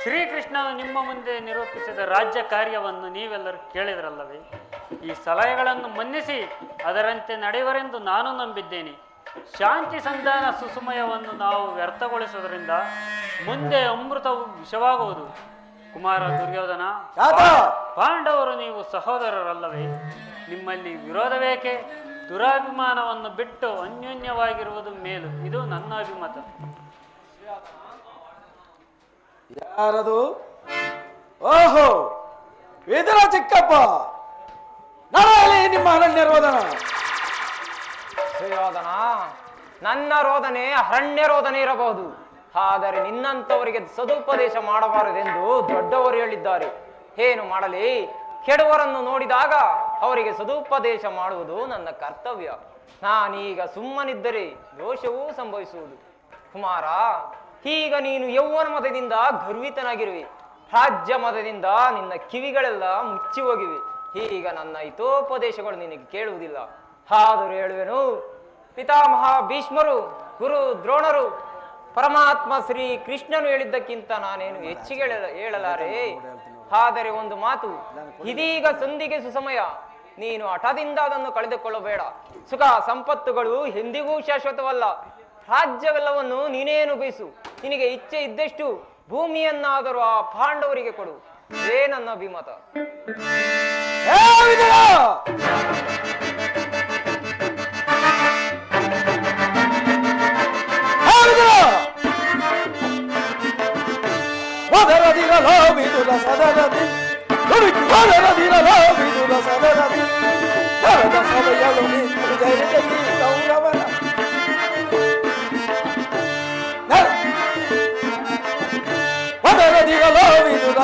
ಶ್ರೀಕೃಷ್ಣನು ನಿಮ್ಮ ಮುಂದೆ ನಿರೂಪಿಸಿದ ರಾಜ್ಯ ಕಾರ್ಯವನ್ನು ನೀವೆಲ್ಲರೂ ಕೇಳಿದ್ರಲ್ಲವೇ? ಈ ಸಲಹೆಗಳನ್ನು ಮನ್ನಿಸಿ ಅದರಂತೆ ನಡೆಯುವರೆಂದು ನಾನು ನಂಬಿದ್ದೇನೆ. ಶಾಂತಿ ಸಂಧಾನ ಸುಸುಮಯವನ್ನು ನಾವು ವ್ಯರ್ಥಗೊಳಿಸುವುದರಿಂದ ಮುಂದೆ ಅಮೃತವು ವಿಷವಾಗುವುದು. ಕುಮಾರ ದುರ್ಯೋಧನ, ಪಾಂಡವರು ನೀವು ಸಹೋದರರಲ್ಲವೇ? ನಿಮ್ಮಲ್ಲಿ ವಿರೋಧವೇಕೆ? ದುರಾಭಿಮಾನವನ್ನು ಬಿಟ್ಟು ಅನ್ಯೋನ್ಯವಾಗಿರುವುದು ಮೇಲು. ಇದು ನನ್ನ ಅಭಿಮತ. ಯಾರದು? ಓಹೋ, ವಿದುರ ಚಿಕ್ಕಪ್ಪ, ನಡೆಯಲಿ ನಿಮ್ಮ ಅನನ್ಯ ರೋದನ. ಸುಯೋಧನ, ನನ್ನ ರೋದನೆ ಅರಣ್ಯ ರೋದನೆ ಇರಬಹುದು, ಆದರೆ ನಿನ್ನಂಥವರಿಗೆ ಸದುಪದೇಶ ಮಾಡಬಾರದೆಂದು ದೊಡ್ಡವರು ಹೇಳಿದ್ದಾರೆ. ಏನು ಮಾಡಲಿ? ಕೆಡುವರನ್ನು ನೋಡಿದಾಗ ಅವರಿಗೆ ಸದುಪದೇಶ ಮಾಡುವುದು ನನ್ನ ಕರ್ತವ್ಯ. ನಾನೀಗ ಸುಮ್ಮನಿದ್ದರೆ ದೋಷವೂ ಸಂಭವಿಸುವುದು. ಕುಮಾರ, ಈಗ ನೀನು ಯೌವನ ಮತದಿಂದ ಗರ್ವಿತನಾಗಿರುವೆ, ರಾಜ್ಯ ಮತದಿಂದ ನಿನ್ನ ಕಿವಿಗಳೆಲ್ಲ ಮುಚ್ಚಿ ಹೋಗಿವೆ. ಈಗ ನನ್ನ ಹಿತೋಪದೇಶಗಳು ನಿನಗೆ ಕೇಳುವುದಿಲ್ಲ. ಆದರೂ ಹೇಳುವೆನು, ಪಿತಾಮಹ ಭೀಷ್ಮರು, ಗುರು ದ್ರೋಣರು, ಪರಮಾತ್ಮ ಶ್ರೀ ಕೃಷ್ಣನು ಹೇಳಿದ್ದಕ್ಕಿಂತ ನಾನೇನು ಹೆಚ್ಚಿಗೆ ಹೇಳಲಾರೆ. ಆದರೆ ಒಂದು ಮಾತು, ಇದೀಗ ಸಂಧಿಗೆ ಸುಸಮಯ. ನೀನು ಹಠದಿಂದ ಅದನ್ನು ಕಳೆದುಕೊಳ್ಳಬೇಡ. ಸುಖ ಸಂಪತ್ತುಗಳು ಎಂದಿಗೂ ಶಾಶ್ವತವಲ್ಲ. ರಾಜ್ಯವೆಲ್ಲವನ್ನು ನೀನೇ ಅನುಭವಿಸು. ನಿನಗೆ ಇಚ್ಛೆ ಇದ್ದಷ್ಟು ಭೂಮಿಯನ್ನಾದರೂ ಆ ಪಾಂಡವರಿಗೆ ಕೊಡು. ಇದೇ ನನ್ನ ಅಭಿಮತ.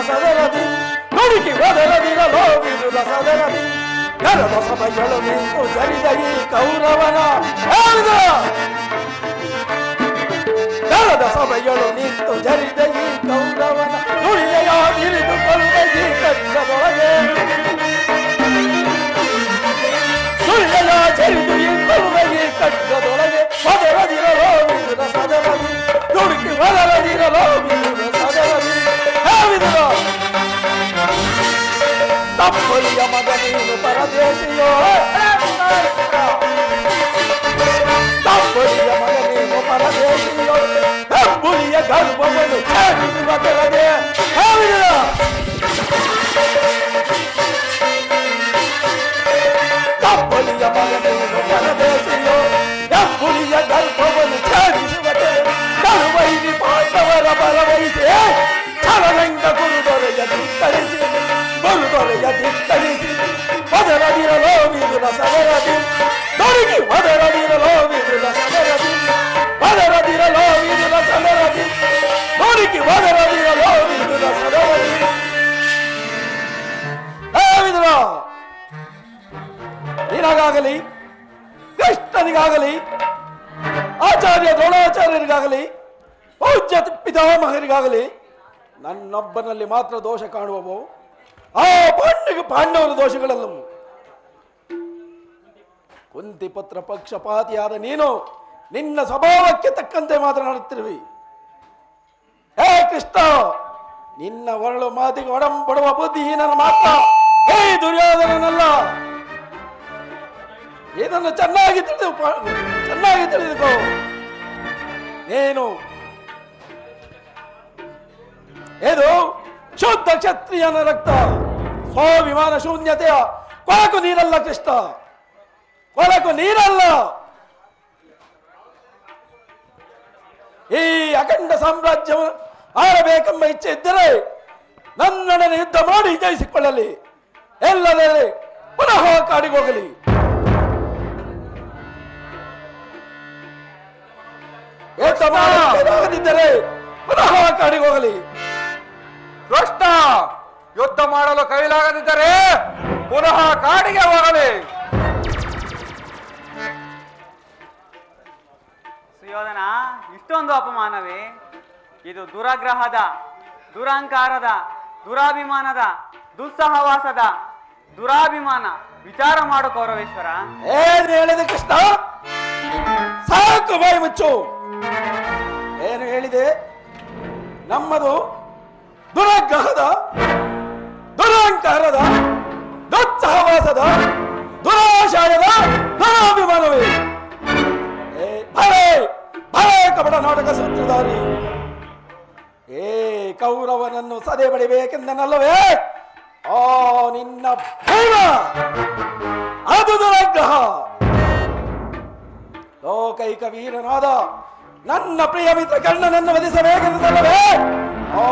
ಸದನದಿ ನುಡುಕಿ ಒದರದಿರಲೋ ವಿದುರ ಸದನದಿ ನರದ ಸಭೆಗಳು ನಿಂತು ಜರಿದಗಿ ಕೌರವನ ನರದ ಸಭೆಗಳು ನಿಂತು ಜರಿದಗಿ ಕೌರವನ ನುಡಿಯ ಹಿರಿದುಕೊಳ್ಳಿ ಕಟ್ಟದೊಳಗೆ ನುಡಿಯ ಜರಿದು ಕೊಲ್ಲಗಿ ಕಟ್ಟದೊಳಗೆ ಒದರದಿರಲೋ ವಿದುರ ಸದನದಿ ನುಡುಕಿ ಒದರದಿರಲೋ ವಿದುರ ಸದನದಿ ವಿದುರ ತಪ್ಪಲಿಯ ಮಗ ನೀನು ಪರದೇಶಿಯೋ, ತಪ್ಪಲಿಯ ಮಗ ನೀನು ಪರದೇಶಿಯೋ, ಹೆಬ್ಬುಲಿಯ ಗರ್ಭವನ್ನು ಛೇದಿಸುವ ಕೆಳಗೆ ತಪ್ಪಲಿಯ ಮಗ ನೀನು ಪರದೇಶಿಯೋ, ಹೆಬ್ಬುಲಿಯ ಗರ್ಭವನ್ನು ಛೇದಿಸುವ ಕೆಳಗೆ ಕರುವೈರಿ ಪಾಂಡವರ ಬಲವಹಿಸಿ ಛಲರಂಗ ಗುರುದೊರೆಯ ಧಿಕ್ಕರಿಸಿ ಗುರುದೊರೆಯ ಧಿಕ್ಕರಿಸಿ ಒದರದಿರಲೋ ವಿದುರ ಸದರದಿ ತೊಡಗಿ ಒದರದಿರಲೋ ವಿದುರ ಸದರದಿ ಒದರದಿರಲೋ ವಿದುರ ಸದರದಿ ತೊಡಗಿ ಒದರದಿರಲೋ ವಿದುರ ಸದರದಿ. ವಿದುರ, ನಿನಗಾಗಲಿ ಕೃಷ್ಣನಿಗಾಗಲಿ ಆಚಾರ್ಯ ದ್ರೋಣಾಚಾರ್ಯರಿಗಾಗಲಿ ಪೂಜ್ಯ ಪಿತಾಮಹರಿಗಾಗಲಿ ನನ್ನೊಬ್ಬನಲ್ಲಿ ಮಾತ್ರ ದೋಷ ಕಾಣುವವು. ಆ ಪಾಂಡವರ ದೋಷಗಳಲ್ಲವು. ಕುಂತಿಪುತ್ರ ಪಕ್ಷಪಾತಿಯಾದ ನೀನು ನಿನ್ನ ಸ್ವಭಾವಕ್ಕೆ ತಕ್ಕಂತೆ ಮಾತನಾಡುತ್ತಿರುವಿ. ಹೇ ಕೃಷ್ಣ, ನಿನ್ನ ಒರಳು ಮಾತಿಗೆ ಒಡಂಬಡುವ ಬುದ್ಧಿಹೀನನ ಮಾತ್ರ ಹೇ ದುರ್ಯೋಧನನಲ್ಲ. ಇದನ್ನು ಚೆನ್ನಾಗಿ ತಿಳಿದುಕೋ. ನೀನು ಇದು ಶುದ್ಧ ಕ್ಷತ್ರಿಯನ ರಕ್ತ, ಸ್ವಾಭಿಮಾನ ಶೂನ್ಯತೆಯ ಕೊಳಕು ನೀರಲ್ಲ ಕೃಷ್ಣ, ಕೊಳಕು ನೀರಲ್ಲ. ಈ ಅಖಂಡ ಸಾಮ್ರಾಜ್ಯ ಆಳಬೇಕೆಂಬ ಇಚ್ಛೆ ಇದ್ದರೆ ನನ್ನೊಡನೆ ಯುದ್ಧ ಮಾಡಿ ಜಯಿಸಿಕೊಳ್ಳಲಿ, ಎಲ್ಲದೇ ಪುನಃ ಕಾಡಿಗೋಗಲಿ. ಯುದ್ಧ ಮಾಡದಿದ್ದರೆ ಪುನಃ ಕಾಡಿಗೋಗಲಿ. ಕೃಷ್ಣ, ಯುದ್ಧ ಮಾಡಲು ಕೈಲಾಗದಿದ್ದರೆ ಪುನಃ ಕಾಡಿಗೆ ಹೋಗಲಿ. ಸುಯೋಧನ, ಇಷ್ಟೊಂದು ಅಪಮಾನವೇ? ಇದು ದುರಾಗ್ರಹದ, ದುರಹಂಕಾರದ, ದುರಾಭಿಮಾನದ, ದುಸ್ಸಹವಾಸದ ದುರಾಭಿಮಾನ. ವಿಚಾರ ಮಾಡು ಕೌರವೇಶ್ವರ. ಏನು ಹೇಳಿದೆ ಕೃಷ್ಣ? ಸಾಕು, ಬಾಯಿ ಮುಚ್ಚು. ಏನು ಹೇಳಿದೆ? ನಮ್ಮದು ದುರಾಗ್ರಹದ, ದುರಹಂಕಾರದ, ದುಸ್ಸಹವಾಸದ, ದುರಾಶಯದ ದುರಾಭಿಮಾನವೇ? ಭಲೆ ಭಲೆ ಕಪಟ ನಾಟಕ ಸೂತ್ರಧಾರಿ. ಕೌರವನನ್ನು ಸದೆ ಬಡಿಬೇಕೆಂದನಲ್ಲವೇ ಆ ನಿನ್ನ ಭೈಮ, ಅದು ದುರಾಗ್ರಹ. ಲೋಕೈಕ ವೀರನಾದ ನನ್ನ ಪ್ರಿಯ ಮಿತ್ರ ಕರ್ಣನನ್ನು ವಧಿಸಬೇಕೆಂದಲ್ಲವೇ ಆ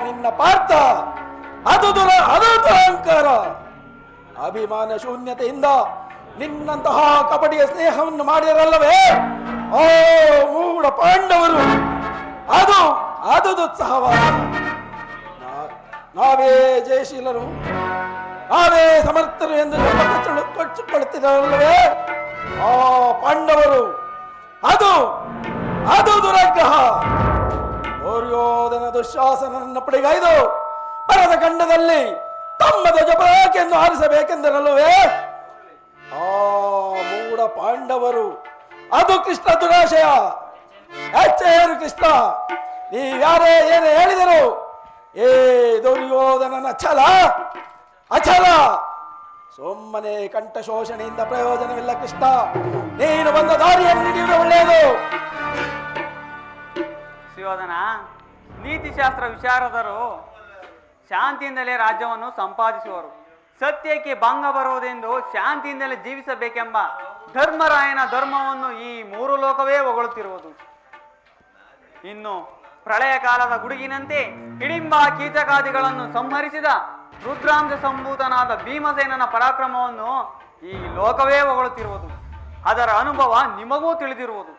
ನಿನ್ನ ಪಾರ್ಥ, ಅದು ದುರಹಂಕಾರ. ಅಭಿಮಾನ ಶೂನ್ಯತೆಯಿಂದ ನಿನ್ನಂತಹ ಕಪಟಿಯ ಸ್ನೇಹವನ್ನು ಮಾಡಿರಲ್ಲವೇ ಓ ಮೂಢ ಪಾಂಡವರು. ಅದು ಅದು ದುಸ್ಸಾಹವಾದ. ನಾವೇ ಜಯಶೀಲರು, ನಾವೇ ಸಮರ್ಥರು ಎಂದು ಕೊಚ್ಚಿಕೊಳ್ಳುತ್ತಿರಲ್ಲವೇ ಆ ಪಾಂಡವರು. ಅದು ಅದು ದುರಗ್ರಹ. ದುರ್ಯೋಧನ ದುಶ್ಯಾಸನನ್ನು ಪಡೆಗೈದು ಪರದ ಖಂಡದಲ್ಲಿ ತಮ್ಮ ಧ್ವಜಪತಾಕೆಯನ್ನು ಹಾರಿಸಬೇಕೆಂದರಲ್ಲವೇ ಆ ಮೂಢ ಪಾಂಡವರು. ಅದು ಕೃಷ್ಣ ದುರಾಶಯ. ಹೆಚ್ಚೇನು ಕೃಷ್ಣ, ನೀವ್ಯಾರೇ ಏನೇ ಹೇಳಿದರು ಏ ದುರ್ಯೋಧನನ ಛಲ ಅಚಲ. ಸುಮ್ಮನೆ ಕಂಠ ಶೋಷಣೆಯಿಂದ ಪ್ರಯೋಜನವಿಲ್ಲ ಕೃಷ್ಣ. ನೀನು ಬಂದ ದಾರಿಯನ್ನು ಹಿಡಿಯುವುದು ಒಳ್ಳೆಯದು. ಸುಯೋಧನ, ನೀತಿಶಾಸ್ತ್ರ ವಿಶಾರದರು ಶಾಂತಿಯಿಂದಲೇ ರಾಜ್ಯವನ್ನು ಸಂಪಾದಿಸುವರು. ಸತ್ಯಕ್ಕೆ ಭಂಗ ಬರುವುದೆಂದು ಶಾಂತಿಯಿಂದಲೇ ಜೀವಿಸಬೇಕೆಂಬ ಧರ್ಮರಾಯನ ಧರ್ಮವನ್ನು ಈ ಮೂರು ಲೋಕವೇ ಹೊಗಳುತ್ತಿರುವುದು. ಇನ್ನು ಪ್ರಳಯ ಕಾಲದ ಗುಡುಗಿನಂತೆ ಹಿಡಿಂಬ ಕೀಚಕಾದಿಗಳನ್ನು ಸಂಹರಿಸಿದ ರುದ್ರಾಂಶ ಸಂಭೂತನಾದ ಭೀಮಸೇನನ ಪರಾಕ್ರಮವನ್ನು ಈ ಲೋಕವೇ ಹೊಗಳುತ್ತಿರುವುದು. ಅದರ ಅನುಭವ ನಿಮಗೂ ತಿಳಿದಿರುವುದು.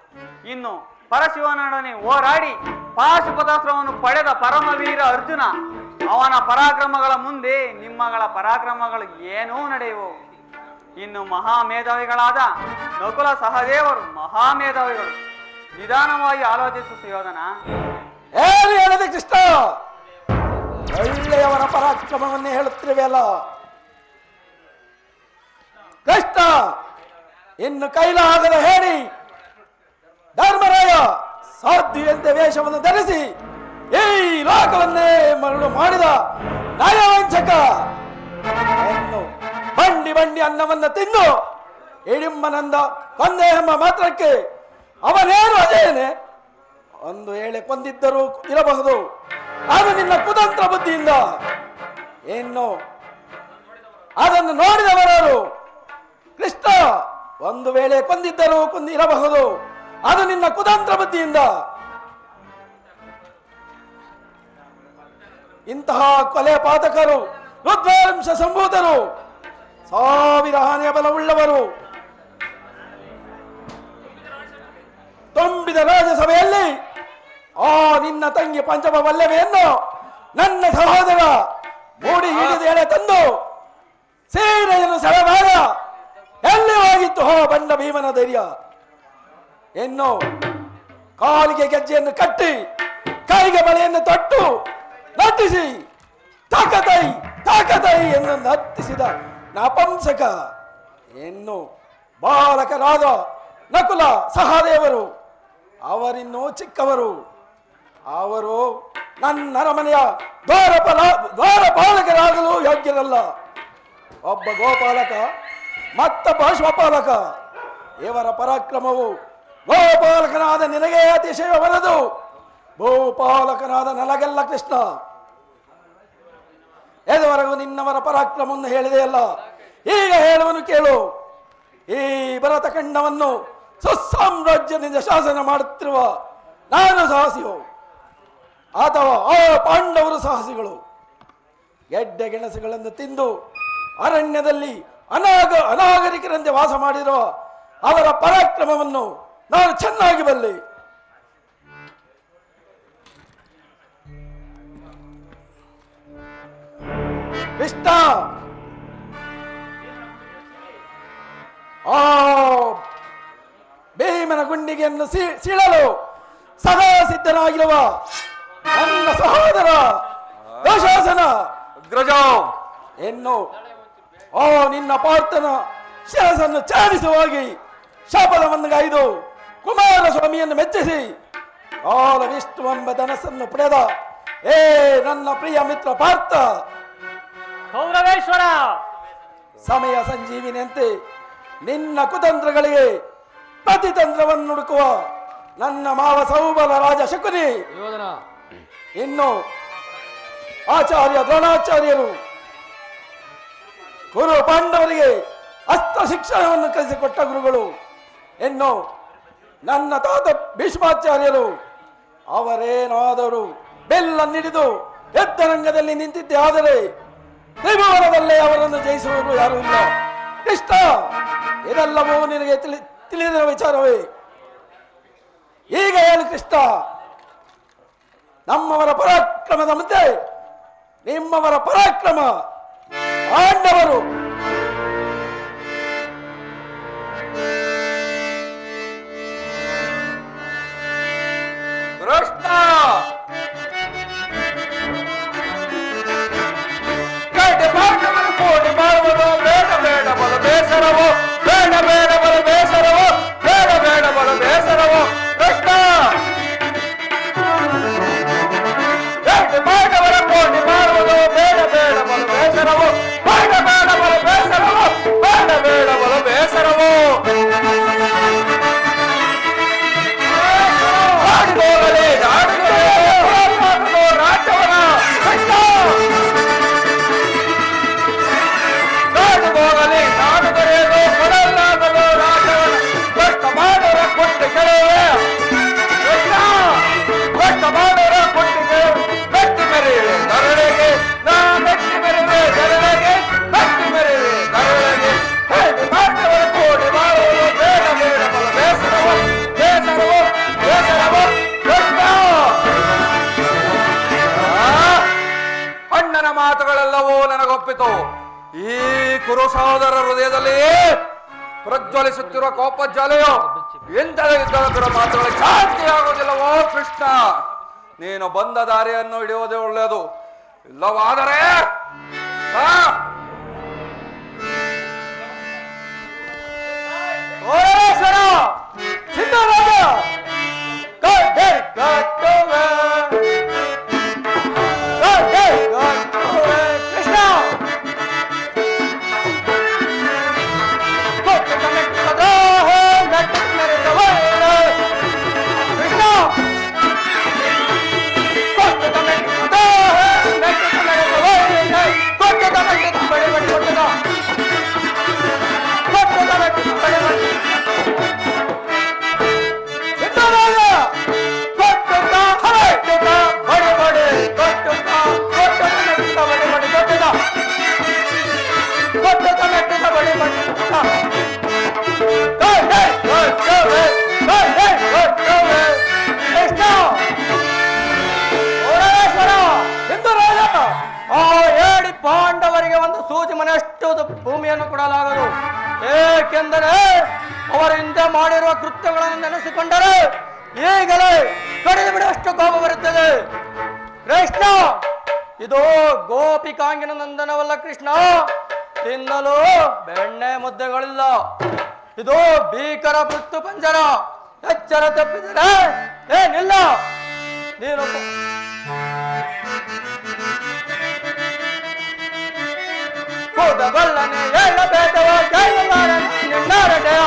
ಇನ್ನು ಪರಶಿವನೊಡನೆ ಹೋರಾಡಿ ಪಾಶುಪತಾಸ್ತ್ರವನ್ನು ಪಡೆದ ಪರಮವೀರ ಅರ್ಜುನ, ಅವನ ಪರಾಕ್ರಮಗಳ ಮುಂದೆ ನಿಮ್ಮಗಳ ಪರಾಕ್ರಮಗಳು ಏನೂ ನಡೆಯುವು. ಇನ್ನು ಮಹಾಮೇಧಾವಿಗಳಾದ ನಕುಲ ಸಹದೇವರು ಮಹಾಮೇಧಾವಿಗಳು. ನಿಧಾನವಾಗಿ ಆಲೋಚಿಸು ಸುಯೋಧನ. ಏನು ಹೇಳಿದೆ ಕೃಷ್ಣ? ಒಳ್ಳೆಯವರ ಪರಾಕ್ರಮವನ್ನೇ ಹೇಳುತ್ತಿರುವೆಯಲ್ಲ ಕೃಷ್ಣ. ಇನ್ನು ಕೈಲಾಗದ ಹೇಳಿ ಧರ್ಮರಾಯ ಸಾಧ್ವಿಯಂತೆ ವೇಷವನ್ನು ಧರಿಸಿ ಈ ಲೋಕವನ್ನೇ ಮರಳು ಮಾಡಿದ ನಯವಂಚಕ. ಇನ್ನು ಬಂಡಿ ಬಂಡಿ ಅನ್ನವನ್ನ ತಿಂದು ಹಿಡಿಂಬನಂದ ಕೊಂದೆ ಎಂಬ ಮಾತ್ರಕ್ಕೆ ಅವನೇನು ಅಜೇನೆ. ಒಂದು ವೇಳೆ ಕೊಂದಿದ್ದರೂ ಇರಬಹುದು, ಅದು ನಿನ್ನ ಕುತಂತ್ರ ಬುದ್ಧಿಯಿಂದ. ಇನ್ನು ಅದನ್ನು ನೋಡಿದವರಾರು ಕೃಷ್ಣ. ಒಂದು ವೇಳೆ ಕೊಂದಿದ್ದರೂ ಇರಬಹುದು, ಅದು ನಿನ್ನ ಕುತಂತ್ರ ಬುದ್ಧಿಯಿಂದ. ಇಂತಹ ಕೊಲೆ ಪಾತಕರು, ರುದ್ರಾಂಶ ಸಂಭೂತರು, ಸಾವಿರ ಹಾನಿಯ ಬಲವುಳ್ಳವರು ತುಂಬಿದ ರಾಜಸಭೆಯಲ್ಲಿ ಆ ನಿನ್ನ ತಂಗಿ ಪಂಚಮ ವಲ್ಲಭೆಯನ್ನು ನನ್ನ ಸಹೋದರ ಮೂಡಿ ಹಿಡಿದು ಎಳೆ ತಂದು ಸೀರೆಯನ್ನು ಸೆಳೆವಾಗ ಎಲ್ಲಿ ಹೋಗಿತ್ತು ಹೋ ಬಂಡ ಭೀಮನ ಧೈರ್ಯ? ಇನ್ನು ಕಾಲಿಗೆ ಗೆಜ್ಜೆಯನ್ನು ಕಟ್ಟಿ ಕೈಗೆ ಬಳೆಯನ್ನು ತೊಟ್ಟು ನಟಿಸಿ ತಾಕತೈ ತಾಕತೈ ಎಂದು ನರ್ತಿಸಿದ ನಪಂಸಕ. ಇನ್ನು ಬಾಲಕರಾದ ನಕುಲ ಸಹದೇವರು ಅವರಿನ್ನೂ ಚಿಕ್ಕವರು. ಅವರು ನನ್ನ ಅರಮನೆಯ ದ್ವಾರಪಾಲಕರಾಗಲು ಯೋಗ್ಯರಲ್ಲ. ಒಬ್ಬ ಗೋಪಾಲಕ ಮತ್ತೊಬ್ಬ ಶ್ವಪಾಲಕ. ಇವರ ಪರಾಕ್ರಮವು ಗೋಪಾಲಕನಾದ ನಿನಗೆ ಅತಿಶಯವರದು, ಭೂಪಾಲಕನಾದ ನನಗೆಲ್ಲ ಕೃಷ್ಣ. ಎದುವರೆಗೂ ನಿನ್ನವರ ಪರಾಕ್ರಮವನ್ನು ಹೇಳಿದೆಯಲ್ಲ, ಈಗ ಹೇಳುವನು ಕೇಳು. ಈ ಭರತ ಖಂಡವನ್ನು ಸುಸಾಮ್ರಾಜ್ಯದಿಂದ ಶಾಸನ ಮಾಡುತ್ತಿರುವ ನಾನು ಸಾಹಸಿಯೋ ಅಥವಾ ಆ ಪಾಂಡವರು ಸಾಹಸಿಗಳು? ಗೆಡ್ಡೆ ಗೆಣಸುಗಳನ್ನು ತಿಂದು ಅರಣ್ಯದಲ್ಲಿ ಅನಾಗರಿಕರಂತೆ ವಾಸ ಮಾಡಿರುವ ಅವರ ಪರಾಕ್ರಮವನ್ನು ನಾನು ಚೆನ್ನಾಗಿ ಬಲ್ಲೆ. ಕೃಷ್ಣ, ಆ ಭೀಮನ ಗುಂಡಿಗೆಯನ್ನು ಸೀಳಲು ಸದಾ ಸಿದ್ಧನಾಗಿರುವ ನನ್ನ ಸಹೋದರ ದುಶಾಸನ ಇನ್ನು ಆ ನಿನ್ನ ಪಾರ್ಥನ ಶಿರಸನ್ನು ಚಾಡಿಸುವಾಗಿ ಶಾಪದವನ್ನುಗೈದು ಕುಮಾರಸ್ವಾಮಿಯನ್ನು ಮೆಚ್ಚಿಸಿ ಕಾಲ ವಿಷ್ಣುವೆಂಬ ಧನಸ್ಸನ್ನು ಪಡೆದ ಏ ನನ್ನ ಪ್ರಿಯ ಮಿತ್ರ ಪಾರ್ಥ, ಕೌರವೇಶ್ವರ ಸಮಯ ಸಂಜೀವಿನಿಯಂತೆ ನಿನ್ನ ಕುತಂತ್ರಗಳಿಗೆ ಪ್ರತಿತಂತ್ರವನ್ನು ಹುಡುಕುವ ನನ್ನ ಮಾವ ಸೌಬಲ ರಾಜ ಶಕುನಿ, ಇನ್ನು ಆಚಾರ್ಯ ದ್ರೋಣಾಚಾರ್ಯರು ಗುರು ಪಾಂಡವರಿಗೆ ಅಸ್ತ್ರ ಶಿಕ್ಷಣವನ್ನು ಕಲಿಸಿಕೊಟ್ಟ ಗುರುಗಳು, ಇನ್ನು ನನ್ನ ತಾತ ಭೀಷ್ಮಾಚಾರ್ಯರು ಅವರೇನಾದರೂ ಬೆಲ್ಲನ್ನಿಡಿದು ಯುದ್ಧರಂಗದಲ್ಲಿ ನಿಂತಿದ್ದೆ ಆದರೆ ತ್ರಿಭುವನದಲ್ಲೇ ಅವರನ್ನು ಜಯಿಸುವವರು ಯಾರೂ ಇಲ್ಲ. ಕೃಷ್ಣ, ಇದೆಲ್ಲವೂ ನಿನಗೆ ತಿಳಿದಿರುವ ವಿಚಾರವೇ. ಈಗ ಹೇಳು ಕೃಷ್ಣ, ನಮ್ಮವರ ಪರಾಕ್ರಮದ ಮುಂದೆ ನಿಮ್ಮವರ ಪರಾಕ್ರಮ ಪಾಂಡವರು ಕೃಷ್ಣ ಕಡೆ ಪಾಂಡವರು ಕೋಟಿ ಮಾಡುವುದು ಬೇಡ ಬೇಡ ಬಲ ಬೇಸರವು ಬೇಡ ಬೇಡ ಬಲ ಬೇಸರವು ಬೇಡ ಬೇಡ ಬಲ ಬೇಸರವು ಕೃಷ್ಣ ಪಾಂಡವರ ಕೋಟಿ ಮಾಡುವುದು ಬೇಡ ಬೇಡ ಬಲ ಬೇಸರವು ಬೇಡ ಬೇಡ ಬಲ ಬೇಸರವು ಬೇಡ ಬೇಡ ಬಲ ಬೇಸರವು ಹೋಗಲಿ ರಾಜ್ಯವನ ನಾಡು ಹೋಗಲಿ ನಾಡು ದೊರೆಯಲು ಕೊಡಲಾಗಲು ರಾಜ್ಯವನ ಕಷ್ಟ ಮಾಡೋರ ಕೊಟ್ಟು ಕೆಳವೆ ಕಷ್ಟ ಮಾಡೋರ ಕೊಟ್ಟು ಮೆಟ್ಟಿ ಮೆರೆಯುವೆ ದರಳೆಗೆ ನಾ ಮೆಟ್ಟಿ ಮೆರೆಯುವೆ ದರಳೆಗೆ ಮೆಟ್ಟಿ ಮೆರೆಯುವೆ ದರಳೆಗೆ ಹೇಗೆ ಮಾಡ್ತವರ ಕೋಡಿ ಮಾಡುವುದು ಬೇಡ ಬೇಡ ಬಲ ಬೇಸರವು ಬೇಸರವು ಬೇಸರವು ಅಣ್ಣನ ಮಾತುಗಳೆಲ್ಲವೂ ನನಗೊಪ್ಪಿತು. ಈ ಕುರು ಸಹೋದರ ಹೃದಯದಲ್ಲಿ ಪ್ರಜ್ವಲಿಸುತ್ತಿರುವ ಕೋಪ ಜ್ವಾಲೆಯು ಎಂದರ ಮಾತುಗಳಿಗೆ ಶಾಂತಿಯಾಗುವುದಿಲ್ಲವೋ ಕೃಷ್ಣ. ನೀನು ಬಂದ ದಾರಿಯನ್ನು ಹಿಡಿಯುವುದೇ ಒಳ್ಳೆಯದು. ಇಲ್ಲವಾದರೆ ಪಾಂಡವರಿಗೆ ಒಂದು ಸೂಜಿ ಮನೆಯಷ್ಟು ಭೂಮಿಯನ್ನು ಕೊಡಲಾಗದು. ಏಕೆಂದರೆ ಅವರಿಂದ ಮಾಡಿರುವ ಕೃತ್ಯಗಳನ್ನು ನೆನೆಸಿಕೊಂಡರೆ ಈಗಲೇ ಕಡಿದು ಬಿಡುವಷ್ಟು ಕೋಪ ಬರುತ್ತದೆ. ಕೃಷ್ಣ, ಇದು ಗೋಪಿಕಾಂಗಿನ ನಂದನವಲ್ಲ ಕೃಷ್ಣ. ತಿನ್ನಲು ಬೆಣ್ಣೆ ಮುದ್ದೆಗಳಿಲ್ಲ. ಇದು ಭೀಕರ ಮೃತ್ಯು ಪಂಜರ. ಎಚ್ಚರ ತಪ್ಪಿದರೆ ಏನಿಲ್ಲ. ನೀನು ಕೂದಗೊಳ್ಳನೆ ಹೇಳಬೇಡವ ಕೇಳಲಾರ ನಿನ್ನಾರಟೆಯ.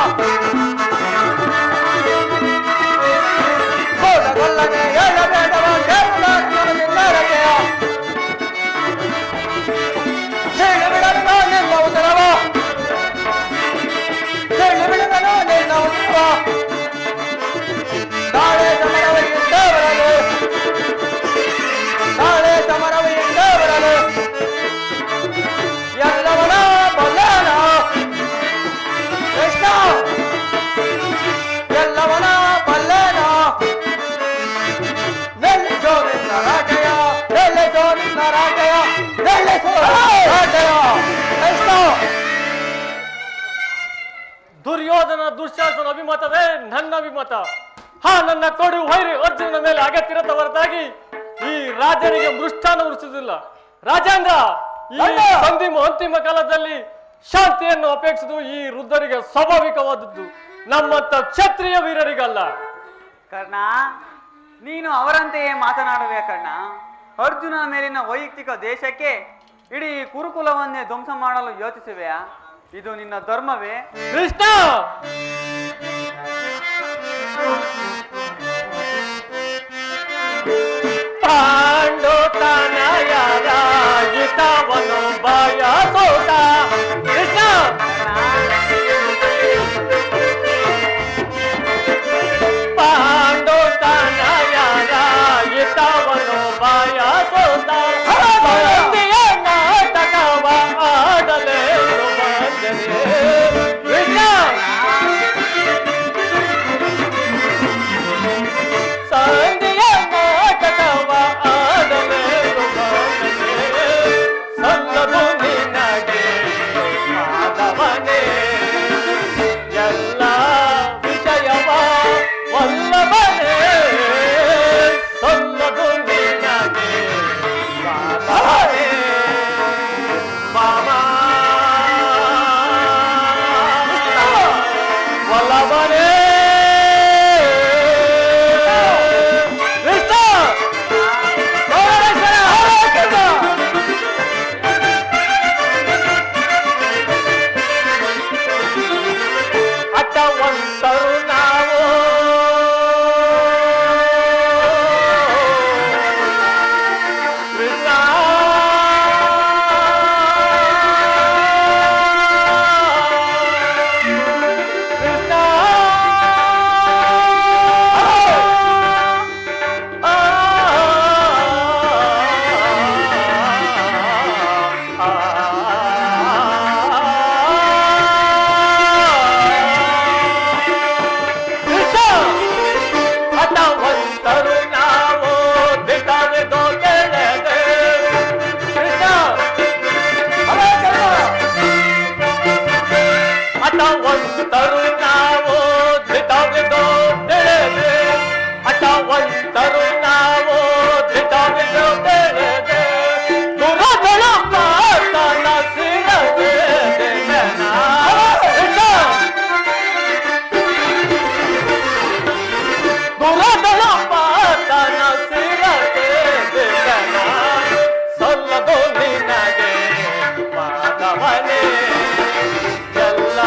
ಕೂದಗೊಳ್ಳನೆ ಹೇಳಬೇಡವ ಕೇಳಲಾರ ನಿನ್ನಾರಟೆಯ. ಹೇಳಿ ಬಿಡಲು ನಿನ್ನ ಉದರವ, ಹೇಳಿ ಬಿಡಲು ನಿನ್ನ ಉದರವ. ನಾಳೆ ಸಮರವೆಯಿಂದ ಬರಲು, ನಾಳೆ ಸಮರವೆಯಿಂದ ಬರಲು ಎಲ್ಲವನ ಬಲ್ಲೇನ ಕೃಷ್ಣ, ಎಲ್ಲವನ ಬಲ್ಲೇನ. ನೆಲ್ಲಿಸೋ ನಿನ್ನ ರಾಟೆಯ, ನೆಲ್ಲಿಸೋ ನಿನ್ನ ರಾಟೆಯ, ನೆಲ್ಲಿಸೋ ರಾಟೆಯ ಕೃಷ್ಣ. ದುರ್ಯೋಧನ ದುಶ್ಯಾಸನ ಅಭಿಮತವೇ ನನ್ನ ಅಭಿಮತ. ನನ್ನ ಕೊಡು ವೈರಿ ಅರ್ಜುನನ ಮೇಲೆ ಅಗತ್ಯರದ ಹೊರತಾಗಿ ಈ ರಾಜನಿಗೆ ಮೃಷ್ಟಾನ ಉಳಿಸುವುದಿಲ್ಲ. ರಾಜೇಂದ್ರ, ಈ ಅಂತಿಮ ಕಾಲದಲ್ಲಿ ಶಾಂತಿಯನ್ನು ಅಪೇಕ್ಷಿಸುವುದು ಈ ವೃದ್ಧರಿಗೆ ಸ್ವಾಭಾವಿಕವಾದದ್ದು, ನಮ್ಮಂತ ಕ್ಷತ್ರಿಯ ವೀರರಿಗಲ್ಲ. ಕರ್ಣ, ನೀನು ಅವರಂತೆಯೇ ಮಾತನಾಡುವೆ ಕರ್ಣ. ಅರ್ಜುನ ಮೇಲಿನ ವೈಯಕ್ತಿಕ ದೇಶಕ್ಕೆ ಇಡೀ ಕುರುಕುಲವನ್ನೇ ಧ್ವಂಸ ಮಾಡಲು ಯೋಚಿಸುವೆಯಾ? ಇದು ನಿನ್ನ ಧರ್ಮವೇ? ಕೃಷ್ಣ, ಪಾಂಡು ತನಯರಾಯಿತವನು ಬಯಸೋಟ. ಕೃಷ್ಣ, ಪಾಂಡು ತನಯರಾಯಿತವನು ಬಯಸೋಟ. ನಾಟಕವ ಆಡಲೇನು ಬಂದರೆ ಕೃಷ್ಣ. ಹಠವಂತರು ನಾವು ಧಿಟವಿದೋ ತಿಳಿದೆ ಹಠವಂತರು ನಾವು ಧಿಟವಿದೋ ತಿಳಿದೆ ದುರದಳ ಪಾತನ ಸಿರದೆ ದುರದಳ ಪಾತನ ಸಿರದೆ ಸಲ್ಲದು ನಿನಗೆ ಮಾಧವನೇ ಎಲ್ಲ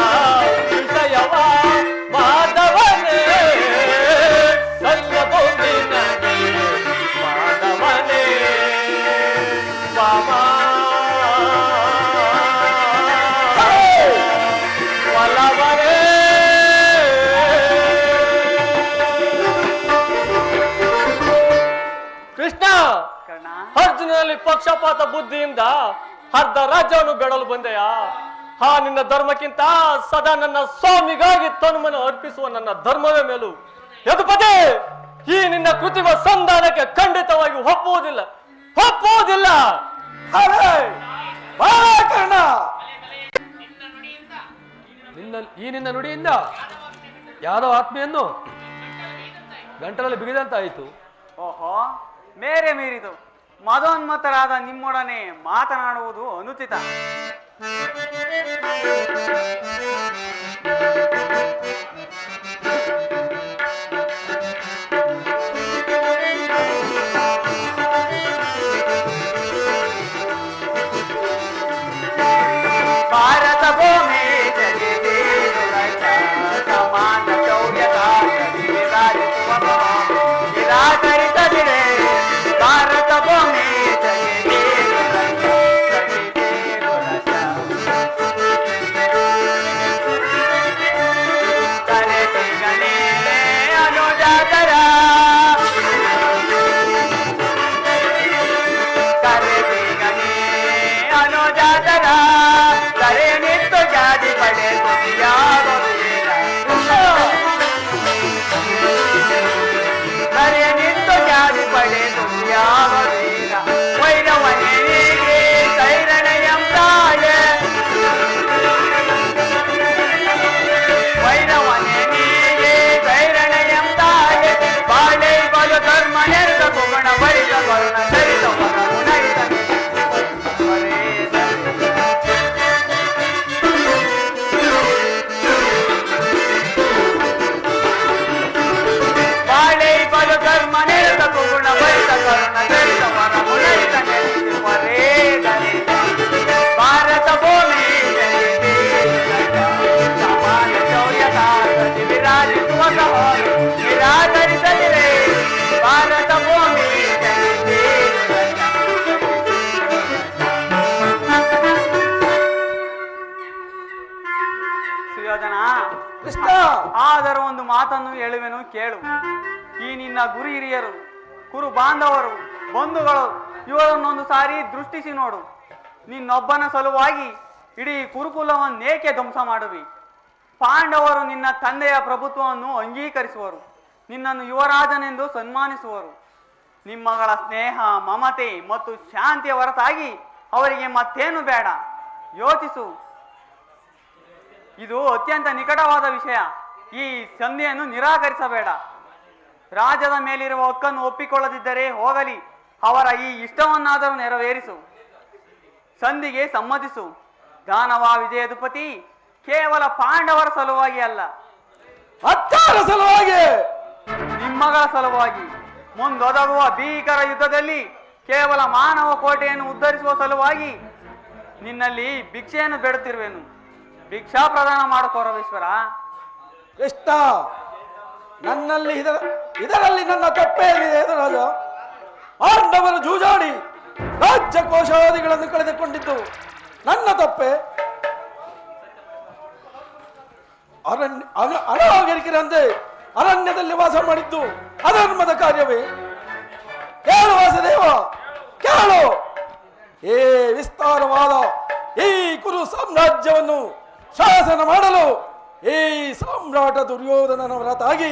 ವಿಷಯವ ಮಾಧವನೇ ಸಲ್ಲದು ನಿನಗೆ ಮಾಧವನೇ ವಾಮ ಒಲವನೇ ಕೃಷ್ಣ ಕರ್ಣ ಅರ್ಜುನಲ್ಲಿ ಪಕ್ಷಪಾತ ಬುದ್ಧಿಯಿಂದ ಅರ್ಧ ರಾಜ್ಯವನ್ನು ಬೆಡಲು ಬಂದೆಯ ಆ ನಿನ್ನ ಧರ್ಮಕ್ಕಿಂತ ಸದಾ ನನ್ನ ಸ್ವಾಮಿಗಾಗಿ ತನುಮನ ಅರ್ಪಿಸುವ ನನ್ನ ಧರ್ಮವೇ ಮೇಲು ಯದುಪತಿ ಈ ನಿನ್ನ ಕೃತಿಮ ಸಂಧಾನಕ್ಕೆ ಖಂಡಿತವಾಗಿ ಒಪ್ಪುವುದಿಲ್ಲ ಕರ್ಣ ನಿನ್ನ ನುಡಿಯಿಂದ ಯಾದವ ಆತ್ಮೆಯನ್ನು ಗಂಟಲಲ್ಲಿ ಬಿಗಿದಂತಾಯಿತು. ಓಹೋ, ಮೇರೆ ಮೀರಿದು ಮದೋನ್ಮತ್ತರಾದ ನಿಮ್ಮೊಡನೆ ಮಾತನಾಡುವುದು ಅನುಚಿತ. ಭಾರತ ಭೂಮಿ ಜಗದೇ ಸಮಾನ ನಿರಾಕರಿಸದಿರೆ ಭಾರತ ಭೂಮಿ ಅನುಜಾತರ ಅನುಜಾತರ ಕರೆ ನಿತ್ತು ಜಾತಿ ಪಡೆ ಕರೆ ನಿತ್ತು ಜಾತಿ ಪಡೆ ತುಯಾವೀರ ವೈರವನಿಗೆ ಸೈರಣಯಂ ತಾಯ ವೈರವನಿಗೆ ಸೈರಣಯಂ ತಾಯ ಬಾಳೆ ಬಲು ಧರ್ಮ ನೆರೆದ ಕುಗಣ ಬರಿದ ಕರುಣ ಸರಿತ ಉನರಿತ ಬಾಳೆ ಬಲು ಧರ್ಮ ನೆರೆದ ಕುಗುಣ ಬರಿತ ಕರುಣ ಸರಿತ ವರ ಉನರಿತ ನೆರೆಸಿರುವರೇ ಭಾರತ ಭೂಮಿ ಸಮಾನ ಚೌಯಕಾರದಿ ವಿರಾಜಿಸುವ ಸಹೋರು ನಿರಾಕರಿಸದಿರೆ ಭಾರತ ಭೂಮಿ ಸುಯೋಧನ ಕೃಷ್ಣ ಆದರೂ ಒಂದು ಮಾತನ್ನು ಹೇಳುವೆನು ಕೇಳು. ಈ ನಿನ್ನ ಗುರು ಹಿರಿಯರು, ಕುರು ಬಾಂಧವರು, ಬಂಧುಗಳು ಇವರನ್ನೊಂದು ಸಾರಿ ದೃಷ್ಟಿಸಿ ನೋಡು. ನಿನ್ನೊಬ್ಬನ ಸಲುವಾಗಿ ಇಡೀ ಕುರುಕುಲವನ್ನೇಕೆ ಧ್ವಂಸ ಮಾಡುವಿ? ಪಾಂಡವರು ನಿನ್ನ ತಂದೆಯ ಪ್ರಭುತ್ವವನ್ನು ಅಂಗೀಕರಿಸುವರು, ನಿನ್ನನ್ನು ಯುವರಾಜನೆಂದು ಸನ್ಮಾನಿಸುವರು. ನಿಮ್ಮಗಳ ಸ್ನೇಹ, ಮಮತೆ ಮತ್ತು ಶಾಂತಿಯ ಹೊರತಾಗಿ ಅವರಿಗೆ ಮತ್ತೇನು ಬೇಡ. ಯೋಚಿಸು, ಇದು ಅತ್ಯಂತ ನಿಕಟವಾದ ವಿಷಯ. ಈ ಸಂಧಿಯನ್ನು ನಿರಾಕರಿಸಬೇಡ. ರಾಜ್ಯದ ಮೇಲಿರುವ ಹಕ್ಕನ್ನು ಒಪ್ಪಿಕೊಳ್ಳದಿದ್ದರೆ ಹೋಗಲಿ, ಅವರ ಈ ಇಷ್ಟವನ್ನಾದರೂ ನೆರವೇರಿಸು. ಸಂಧಿಗೆ ಸಮ್ಮತಿಸು. ದಾನವ ವಿಜಯದುಪತಿ ಕೇವಲ ಪಾಂಡವರ ಸಲುವಾಗಿ ಅಲ್ಲ, ಅತ್ತಾರ ಸಲುವಾಗಿ, ನಿಮ್ಮಗಳ ಸಲುವಾಗಿ ಮುಂದೊದಗುವ ಭೀಕರ ಯುದ್ಧದಲ್ಲಿ ಕೇವಲ ಮಾನವ ಕೋಟೆಯನ್ನು ಉದ್ಧರಿಸುವ ಸಲುವಾಗಿ ನಿನ್ನಲ್ಲಿ ಭಿಕ್ಷೆಯನ್ನು ಬೇಡುತ್ತಿರುವೆನು. ಭಿಕ್ಷಾ ಪ್ರದಾನ ಮಾಡು ಪರಮೇಶ್ವರ. ಕೃಷ್ಣ, ನನ್ನಲ್ಲಿ ಇದರಲ್ಲಿ ನನ್ನ ತಪ್ಪೇನಿದೆ ರಾಜ? ಪಾಂಡವರು ಜೂಜಾಡಿ ರಾಜ್ಯ ಕೋಶಾದಿಗಳನ್ನು ಕಳೆದುಕೊಂಡಿದ್ದು ನನ್ನ ತಪ್ಪೆ? ಅನಾಗರಿಕರಂತೆ ಅರಣ್ಯದಲ್ಲಿ ವಾಸ ಮಾಡಿದ್ದು ಅಧರ್ಮದ ಕಾರ್ಯವೇ? ಕೇಳು ವಾಸುದೇವ, ಕೇಳು. ಏ ವಿಸ್ತಾರವಾದ ಈ ಕುರು ಸಾಮ್ರಾಜ್ಯವನ್ನು ಶಾಸನ ಮಾಡಲು ಈ ಸಾಮ್ರಾಟ ದುರ್ಯೋಧನನ ಹೊರತಾಗಿ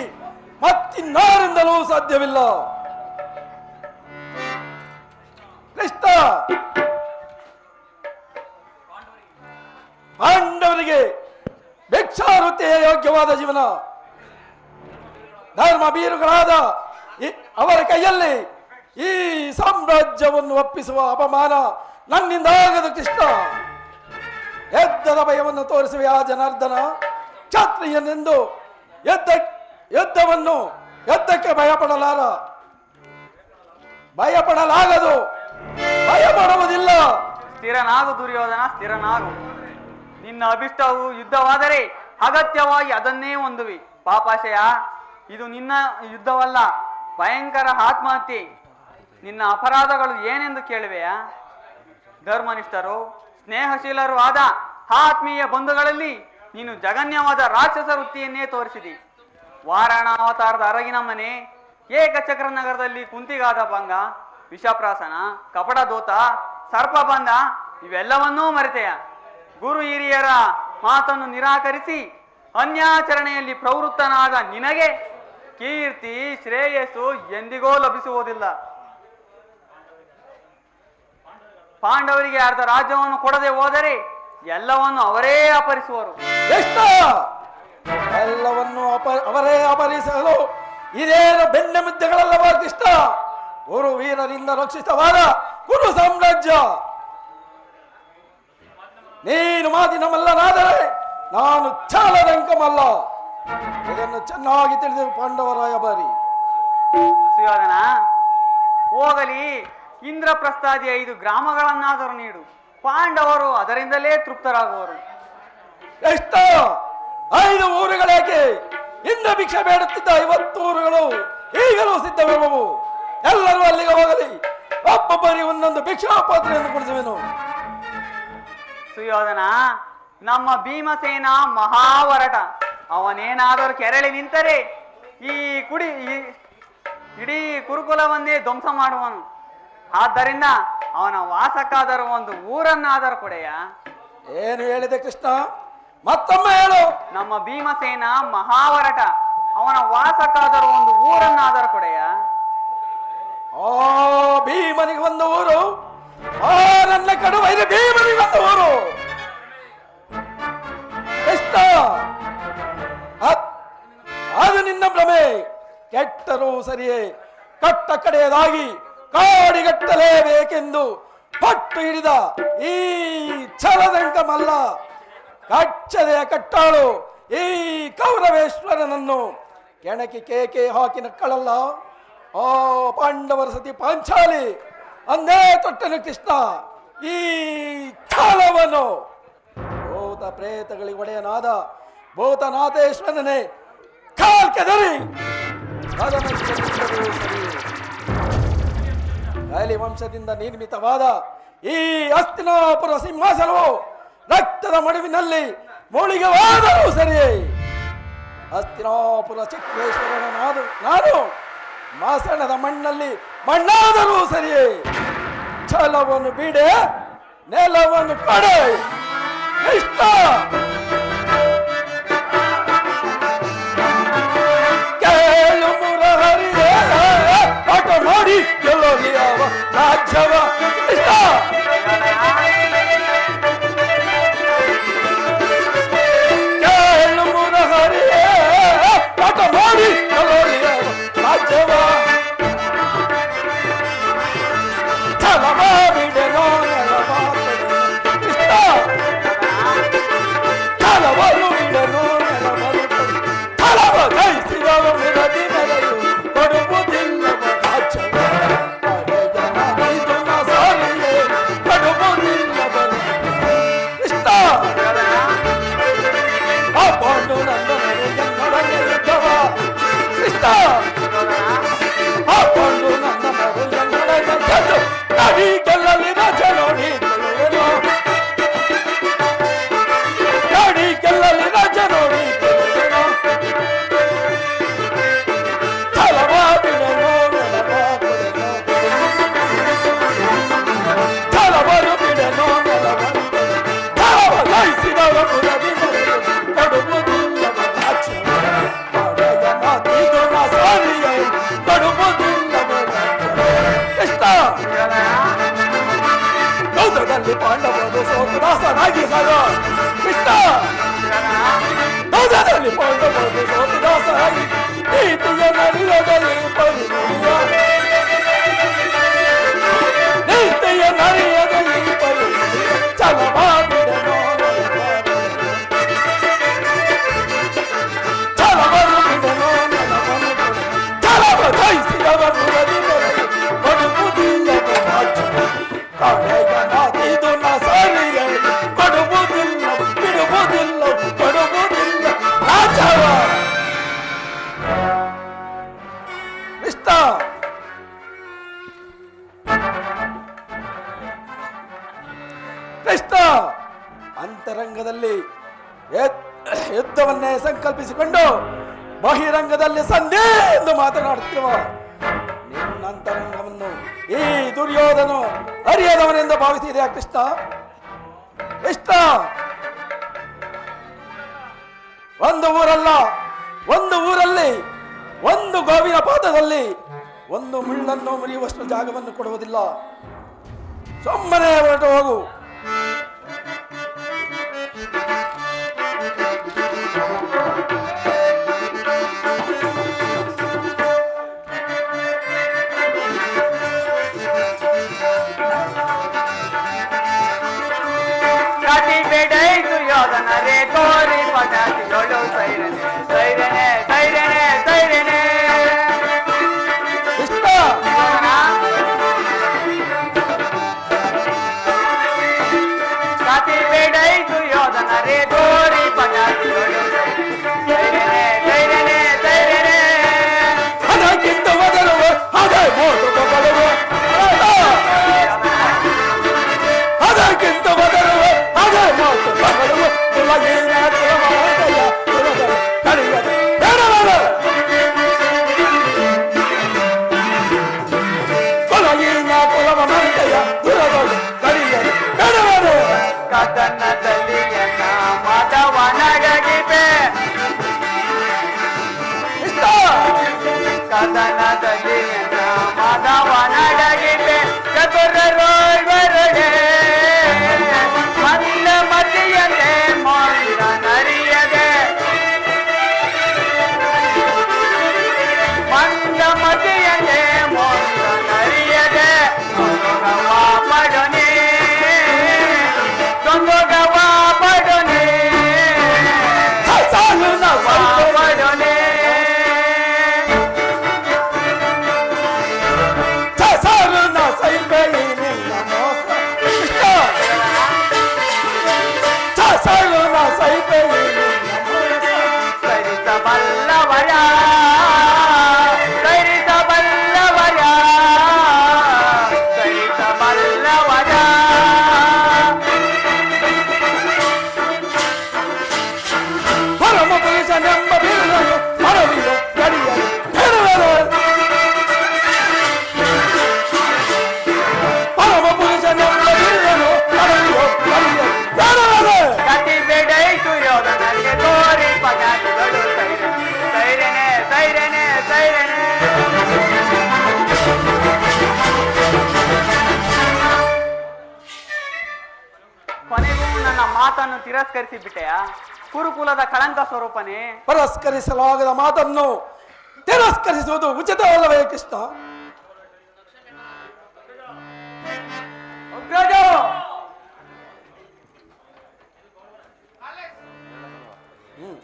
ಮತ್ತಿನ್ನಾರಿಂದಲೂ ಸಾಧ್ಯವಿಲ್ಲ. ಕೃಷ್ಣ, ಪಾಂಡವರಿಗೆ ಭಿಕ್ಷ ಚಕ್ರವರ್ತಿಯ ಯೋಗ್ಯವಾದ ಜೀವನ. ಧರ್ಮ ಬೀರುಗಳಾದ ಅವರ ಕೈಯಲ್ಲಿ ಈ ಸಾಮ್ರಾಜ್ಯವನ್ನು ಒಪ್ಪಿಸುವ ಅಪಮಾನ ನನ್ನಿಂದಾಗದು ಕೃಷ್ಣ. ಯುದ್ಧದ ಭಯವನ್ನು ತೋರಿಸುವ ಆ ಜನಾರ್ದನ ಕ್ಷತ್ರಿಯನೆಂದು ಯುದ್ಧಕ್ಕೆ ಭಯಪಡಲಾಗದು, ಭಯಪಡುವುದಿಲ್ಲ. ಸ್ಥಿರನಾಗು ದುರ್ಯೋಧನ, ಸ್ಥಿರನಾಗು. ನಿನ್ನ ಅಭಿಷ್ಟವು ಯುದ್ಧವಾದರೆ ಅಗತ್ಯವಾಗಿ ಅದನ್ನೇ ಹೊಂದುವಿ. ಪಾಪಾಶಯ, ಇದು ನಿನ್ನ ಯುದ್ಧವಲ್ಲ, ಭಯಂಕರ ಆತ್ಮಹತ್ಯೆ. ನಿನ್ನ ಅಪರಾಧಗಳು ಏನೆಂದು ಕೇಳುವೆಯಾ? ಧರ್ಮನಿಷ್ಠರು ಸ್ನೇಹಶೀಲರು ಆದ ಆತ್ಮೀಯ ಬಂಧುಗಳಲ್ಲಿ ನೀನು ಜಗನ್ಯವಾದ ರಾಕ್ಷಸ ವೃತ್ತಿಯನ್ನೇ ತೋರಿಸಿದಿ. ವಾರಾಣಾವತಾರದ ಅರಗಿನ ಮನೆ, ಏಕಚಕ್ರ ನಗರದಲ್ಲಿ ಕುಂತಿಗಾದ ಭಂಗ, ವಿಷಪ್ರಾಸನ, ಕಪಟ ದೂತ, ಸರ್ಪಬಂಧ ಇವೆಲ್ಲವನ್ನೂ ಮರೆತೆಯ. ಗುರು ಹಿರಿಯರ ಮಾತನ್ನು ನಿರಾಕರಿಸಿ ಅನ್ಯಾಚರಣೆಯಲ್ಲಿ ಪ್ರವೃತ್ತನಾದ ನಿನಗೆ ಕೀರ್ತಿ ಶ್ರೇಯಸ್ಸು ಎಂದಿಗೂ ಲಭಿಸುವುದಿಲ್ಲ. ಪಾಂಡವರಿಗೆ ಅರ್ಧ ರಾಜ್ಯವನ್ನು ಕೊಡದೆ ಹೋದರೆ ಎಲ್ಲವನ್ನು ಅವರೇ ಅಪಹರಿಸುವರು. ಎಲ್ಲವನ್ನು ಅವರೇ ಅಪಹರಿಸಲು ಇದೇನು ಬೆನ್ನ ಮುದ್ದೆಗಳಲ್ಲವ ಕೃಷ್ಣ? ಗುರು ವೀರರಿಂದ ರಕ್ಷಿತವಾದ ಕುರು ಸಾಮ್ರಾಜ್ಯ. ನೀನು ಮಾತಿನ ಮಲ್ಲನಾದರೆ ನಾನು ಚಾಲರಂಕಮಲ್ಲ. ಇದನ್ನು ಚೆನ್ನಾಗಿ ತಿಳಿದರು ಪಾಂಡವರಾಯ ಬಾರಿ. ಸುಯೋಧನ, ಹೋಗಲಿ, ಇಂದ್ರಪ್ರಸ್ಥಾದಿ 5 ಗ್ರಾಮಗಳನ್ನಾದರೂ ನೀಡು, ಪಾಂಡವರು ಅದರಿಂದಲೇ ತೃಪ್ತರಾಗುವರು. ಎಷ್ಟ 5 ಊರುಗಳೇಕೆ? ಇಂದ್ರ ಭಿಕ್ಷೆ ಬೇಡುತ್ತಿದ್ದ 50 ಊರುಗಳು ಈಗಲೂ ಸಿದ್ಧವಿರುವವು. ಎಲ್ಲರೂ ಅಲ್ಲಿಗೆ ಹೋಗಲಿ, ಒಬ್ಬೊಬ್ಬರಿ ಒಂದೊಂದು ಭಿಕ್ಷಾ ಪಾತ್ರೆಯನ್ನು ಕೊಡಿಸುವೆನು. ಸುಯೋಧನ, ನಮ್ಮ ಭೀಮಸೇನ ಮಹಾವರಟ. ಅವನೇನಾದರೂ ಕೆರಳಿ ನಿಂತರೆ ಇಡೀ ಕುರುಕುಲವನ್ನೇ ಧ್ವಂಸ ಮಾಡುವನು. ಆದ್ದರಿಂದ ಅವನ ವಾಸಕ್ಕಾದರೂ ಒಂದು ಊರನ್ನಾದರೂ ಕೊಡೆಯ. ಏನು ಹೇಳಿದೆ ಕೃಷ್ಣ? ಮತ್ತೊಮ್ಮೆ ಹೇಳು. ನಮ್ಮ ಭೀಮಸೇನ ಮಹಾವರಟ, ಅವನ ವಾಸಕ್ಕಾದರೂ ಒಂದು ಊರನ್ನಾದರೂ ಕೊಡೆಯ. ಆ ಭೀಮನಿಗೆ ಒಂದು ಊರು, ಆ ನನ್ನ ಕಡು ವೈರ ಭೀಮನಿಗೆ ಒಂದು ಊರು. ಕೃಷ್ಣ, ಅದು ನಿನ್ನ ಭ್ರಮೆ. ಕೆಟ್ಟರೂ ಸರಿಯೇ, ಕಟ್ಟ ಕಡೆಯದಾಗಿ ಕಾಡಿಗಟ್ಟಲೇಬೇಕೆಂದು ಪಟ್ಟು ಹಿಡಿದ ಈ ಛಲದಂಕ ಮಲ್ಲ, ಕಚ್ಚದೆಯ ಕಟ್ಟಾಳು ಈ ಕೌರವೇಶ್ವರನನ್ನು ಕೆಣಕಿ ಕೇಕೆ ಹಾಕಿ ನಕ್ಕಳಲ್ಲ ಆ ಪಾಂಡವರ ಸತಿ ಪಾಂಚಾಲಿ. ಅಂದೇ ತೊಟ್ಟನು ಕೃಷ್ಣ ಈ ಛಲವನ್ನು. ಭೂತ ಪ್ರೇತಗಳಿಗೆ ಒಡೆಯನಾದ ಭೂತನಾಥೇಶ್ವರನೇ ಕಾಲ್ ಕೆದರಿ ಕಲಿ ವಂಶದಿಂದ ನಿರ್ಮಿತವಾದ ಈ ಹಸ್ತಿನಾಪುರ ಸಿಂಹಾಸನವು ರಕ್ತದ ಮಡುವಿನಲ್ಲಿ ಮುಳುಗವಾದರೂ ಸರಿಯೇ. ಹಸ್ತಿನಾಪುರ ಚಿಕ್ಕೇಶ್ವರನ ನಾನು ಮಾಸಣದ ಮಣ್ಣಲ್ಲಿ ಮಣ್ಣಾದರೂ ಸರಿಯೇ. ಛಲವನ್ನು ಬಿಡೆ, ನೆಲವನ್ನು ಕೊಡೆ. ಇಷ್ಟ ಕೇಳು ಮುರಹರಿಯೇ, ಆಟ ಮಾಡಿ ಗೆಲ್ಲೋಲಿ ಯಾವ ರಾಜ್ಯವ. ಇಷ್ಟ ಕೇಳು ಮುರಹರಿಯೇ, ಆಟ ಮಾಡಿ ಗೆಲ್ಲೋಲಿ ಯಾವ ರಾಜ್ಯವ. ಛಲವ ಬಿಡೆನೋ ನೆಲವ ಇಷ್ಟ. ಛಲವನ್ನು ಬಿಡೆನೋ ನೆಲವನ್ನು ಛಲವ ಜಯಿಸಿದವ ಮಿರದಿ ಮೆರೆಯು ಕೊಡುವುದಿಲ್ಲವ ರಾಜ್ಯವ. ಪಡೆಯನ ಇದು ನ ಸಾರಿಯೇ ಯುದ್ಧವನ್ನೇ ಸಂಕಲ್ಪಿಸಿಕೊಂಡು ಬಹಿರಂಗದಲ್ಲಿ ಸಂಧಿ ಎಂದು ಮಾತನಾಡುತ್ತಿರುವ ನಿನ್ನಂತರಂಗವನ್ನು ಈ ದುರ್ಯೋಧನು ಅರಿಯದವನೆಂದು ಭಾವಿಸಿದೆಯಾ ಕೃಷ್ಣ? ಕೃಷ್ಣ, ಒಂದು ಊರಲ್ಲ, ಒಂದು ಊರಲ್ಲಿ ಒಂದು ಗೋವಿನ ಪಾದದಲ್ಲಿ ಒಂದು ಮುಳ್ಳನ್ನು ಮುರಿಯುವಷ್ಟು ಜಾಗವನ್ನು ಕೊಡುವುದಿಲ್ಲ. ಸುಮ್ಮನೆ ಹೊರಟು ಹೋಗು. ದುರ್ಯೋಧನ ರೇ ತೋರಿ ಪಟಾಕಿಗಳು ಸೈರನೆ ಸೈರನೆ ಸೈರನೆ ಸೈರನೆ ಕತಿ ಬೇಡೈ ದುರ್ಯೋಧನ ರೇ ತೋರಿ ಪಟಾಕಿಗಳು ಸೈರನೆ ಸೈರನೆ ಸೈರನೆ ಅದಕ್ಕಿಂತ ಮೊದಲು ಅದೇ ಮೋಟು ತಗೊಳ್ಳುವ ಅದಕ್ಕಿಂತ ಮೊದಲು ಅದೇ ಮೋಟು ತಗೊಳ್ಳುವ ಕುಲಗೀನ ಕುಲಮಾತೆಯ ಕುಲದ ಕಡಿಯದ ಬೇಡವಲ್ಲ ಕುಲಗೀನ ಕುಲಮಾತೆಯ ಕುಲದ ಕಡಿಯದ ಬೇಡವಲ್ಲ ಕದನದಲ್ಲಿ ಎನ್ನ ಮದವನಡಗಿವೆ ಕದನದಲ್ಲಿ ಎನ್ನ ಮದವನಡಗಿವೆ ಚತುರರೋಳ್ವರಡೆ ಮಂದ ಮತಿಯದೆ ಮೊಂದ ನರಿಯದೆ ಮಂದ ಮತಿಯದೆ ಮೊಂದ ನರಿಯದೆ ಸೊಂದೊಗವ ಪಡನೆ ಸೊಂದೊಗವ ಪಡನೆ ಪಡನೆ ಸರಿಸಬಲ್ಲವರ ಸರಿಸಬಲ್ಲವರ ಸರಿಸಬಲ್ಲವರ ಪರಮ ಪುರುಷನೆಂಬ ಬಿರುದನ್ನು ಮರವಿದು ಗಡಿಯಲು ಹೇಳುವರು. ಪರಮ ಪುರುಷನೆಂಬ ಬಿರುದನ್ನು ಮರವಿದು ಗಡಿಯಲು ಹೇಳುವರು. ಕತಿ ಬೇಡೈ ದುರ್ಯೋಧನಕ್ಕೆ ತೋರಿ ಪಟಾಕಿಗಳು ಸೈರನೆ ಸೈರನೆ ಸೈರನೆ ಕೊನೆಗೂ ನನ್ನ ಮಾತನ್ನು ತಿರಸ್ಕರಿಸಿ ಬಿಟ್ಟೆಯಾ? ಕುರುಕುಲದ ಕಳಂಕ ಸ್ವರೂಪನೇ. ಪರಸ್ಕರಿಸಲಾಗದ ಮಾತನ್ನು ತಿರಸ್ಕರಿಸುವುದು ಉಚಿತವಲ್ಲವೇ ಕೃಷ್ಣ?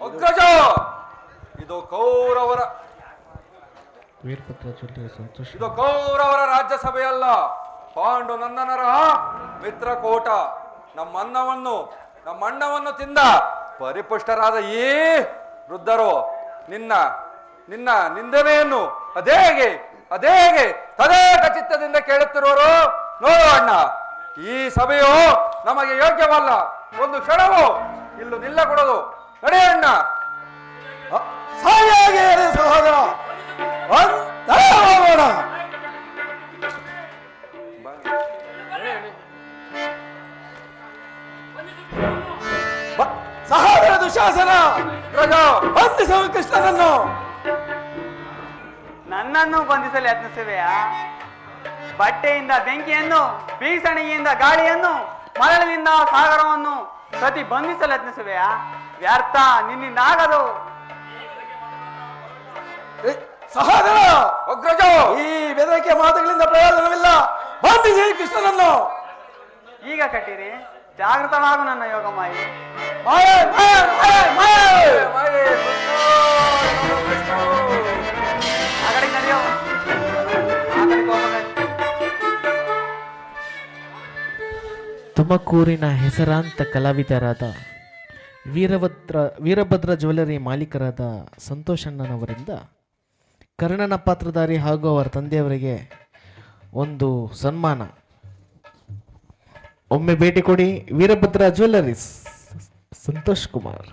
ಅಗ್ರಜ, ಇದು ಕೌರವರ ಇದು ಕೌರವರ ರಾಜ್ಯಸಭೆಯಲ್ಲ, ಪಾಂಡು ನಂದನರ ಮಿತ್ರಕೂಟ. ನಮ್ಮಣ್ಣವನ್ನು ತಿಂದ ಪರಿಪುಷ್ಟರಾದ ಈ ವೃದ್ಧರು ನಿನ್ನ ನಿಂದನೆಯನ್ನು ಅದೇಗೆ ತದೇಕ ಚಿತ್ತದಿಂದ ಕೇಳುತ್ತಿರುವರು. ನೋಡು ಅಣ್ಣ, ಈ ಸಭೆಯು ನಮಗೆ ಯೋಗ್ಯವಲ್ಲ. ಒಂದು ಕ್ಷಣವೂ ಇಲ್ಲೂ ನಿಲ್ಲಕೂಡದು. ನಡೆಯಣ್ಣ. ಸಾಯಾಗಿ ಸಹೋದರ ಹೋಗೋಣ. ಸಹೋದರ ದುಶಾಸನ ಬಂಧಿಸುವ ಕೃಷ್ಣನನ್ನು. ನನ್ನನ್ನು ಬಂಧಿಸಲು ಯತ್ನಿಸುವೆಯಾ? ಬಟ್ಟೆಯಿಂದ ಬೆಂಕಿಯನ್ನು, ಬೀಸಣಿಗೆಯಿಂದ ಗಾಳಿಯನ್ನು, ಮರಳಿನಿಂದ ಸಾಗರವನ್ನು ಪ್ರತಿ ಬಂಧಿಸಲು ಯತ್ನಿಸುವೆಯಾ? ವ್ಯರ್ಥ, ನಿನ್ನಿಂದಾಗದು. ಸಹೋದರ ಅಗ್ರಜ, ಈ ಬೆದರಿಕೆ ಮಾತುಗಳಿಂದ ಪ್ರಯೋಜನವಿಲ್ಲ. ಬಂಧಿಸಿ ಕೃಷ್ಣನನ್ನು. ಈಗ ಕಟ್ಟಿರಿ, ಜಾಗೃತವಾಗು ನನ್ನ ಯೋಗಮಾಯಿ. ತುಮಕೂರಿನ ಹೆಸರಾಂತ ಕಲಾವಿದರಾದ ವೀರಭದ್ರ ಜ್ಯುವೆಲರಿ ಮಾಲೀಕರಾದ ಸಂತೋಷಣ್ಣನವರಿಂದ ಕರ್ಣನ ಪಾತ್ರಧಾರಿ ಹಾಗೂ ಅವರ ತಂದೆಯವರಿಗೆ ಒಂದು ಸನ್ಮಾನ. ಒಮ್ಮೆ ಭೇಟಿ ಕೊಡಿ. ವೀರಭದ್ರ ಜ್ಯುವೆಲರೀಸ್, ಸಂತೋಷ್ ಕುಮಾರ್.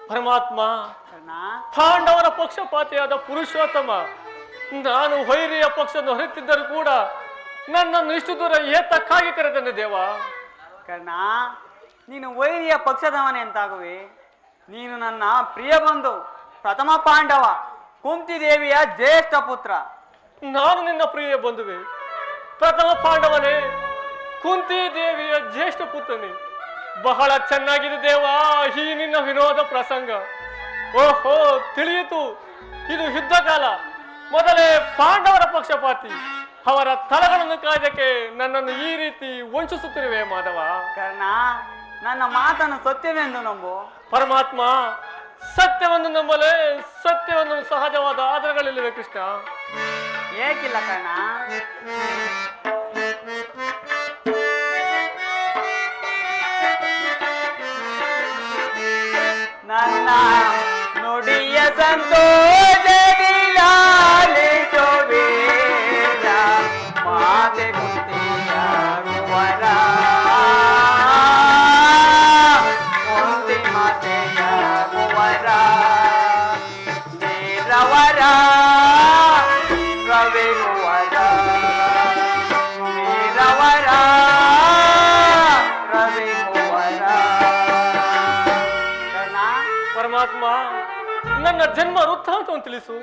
ಪರಮಾತ್ಮ, ಪಾಂಡವರ ಪಕ್ಷಪಾತಿಯಾದ ಪುರುಷೋತ್ತಮ, ನಾನು ವೈರಿಯ ಪಕ್ಷವನ್ನು ಹೊರತಿದ್ದರೂ ಕೂಡ ನನ್ನನ್ನು ಇಷ್ಟು ದೂರ ಏತಕ್ಕಾಗಿ ಕರೆದನು ದೇವ? ಕರ್ಣ, ನೀನು ವೈರಿಯ ಪಕ್ಷದವನೇ ಅಂತಾಗುವೆ. ನೀನು ನನ್ನ ಪ್ರಿಯ ಬಂಧು ಪ್ರಥಮ ಪಾಂಡವ ಕುಂತಿದೇವಿಯ ಜ್ಯೇಷ್ಠ ಪುತ್ರ. ನಾನು ನಿನ್ನ ಪ್ರಿಯ ಬಂಧುವೆ, ಪ್ರಥಮ ಪಾಂಡವನೇ, ಕುಂತಿ ದೇವಿಯ ಜ್ಯೇಷ್ಠ ಪುತ್ರನೇ. ಬಹಳ ಚೆನ್ನಾಗಿದೆ ದೇವ ಈ ನಿನ್ನ ವಿನೋದ ಪ್ರಸಂಗ. ಓಹೋ, ತಿಳಿಯಿತು. ಇದು ಯುದ್ಧ ಕಾಲ. ಮೊದಲೇ ಪಾಂಡವರ ಪಕ್ಷಪಾತಿ. ಅವರ ತಲೆಗಳನ್ನು ಕಾಯ್ದಕ್ಕೆ ನನ್ನನ್ನು ಈ ರೀತಿ ವಂಚಿಸುತ್ತಿರುವೆ ಮಾಧವ. ಕರ್ಣ, ನನ್ನ ಮಾತನ್ನು ಸತ್ಯವೆಂದು ನಂಬು. ಪರಮಾತ್ಮ, ಸತ್ಯವನ್ನು ನಂಬಲೆ ಸತ್ಯವನ್ನು ಸಹಜವಾದ ಆಧಾರಗಳಿಲ್ಲವೆ ಕೃಷ್ಣ. ಏಕಿಲ್ಲ ಕರ್ಣ. ನನ್ನ ನುಡಿಯ ಸಂತೋಷದಿಲಾಲಿಸುವೇರ ಮಾತೆ ಕುಂತಿಯಾಗುವರ ಒಂದಿ ಮಾತೆಯಾಗುವರ ನೀರವರ ರವಿಗುವರ ನೀರವರ ರವಿಗುವರ. ಪರಮಾತ್ಮ, ನನ್ನ ಜನ್ಮ ವೃತ್ತಾಂತವನ್ನು ತಿಳಿಸು.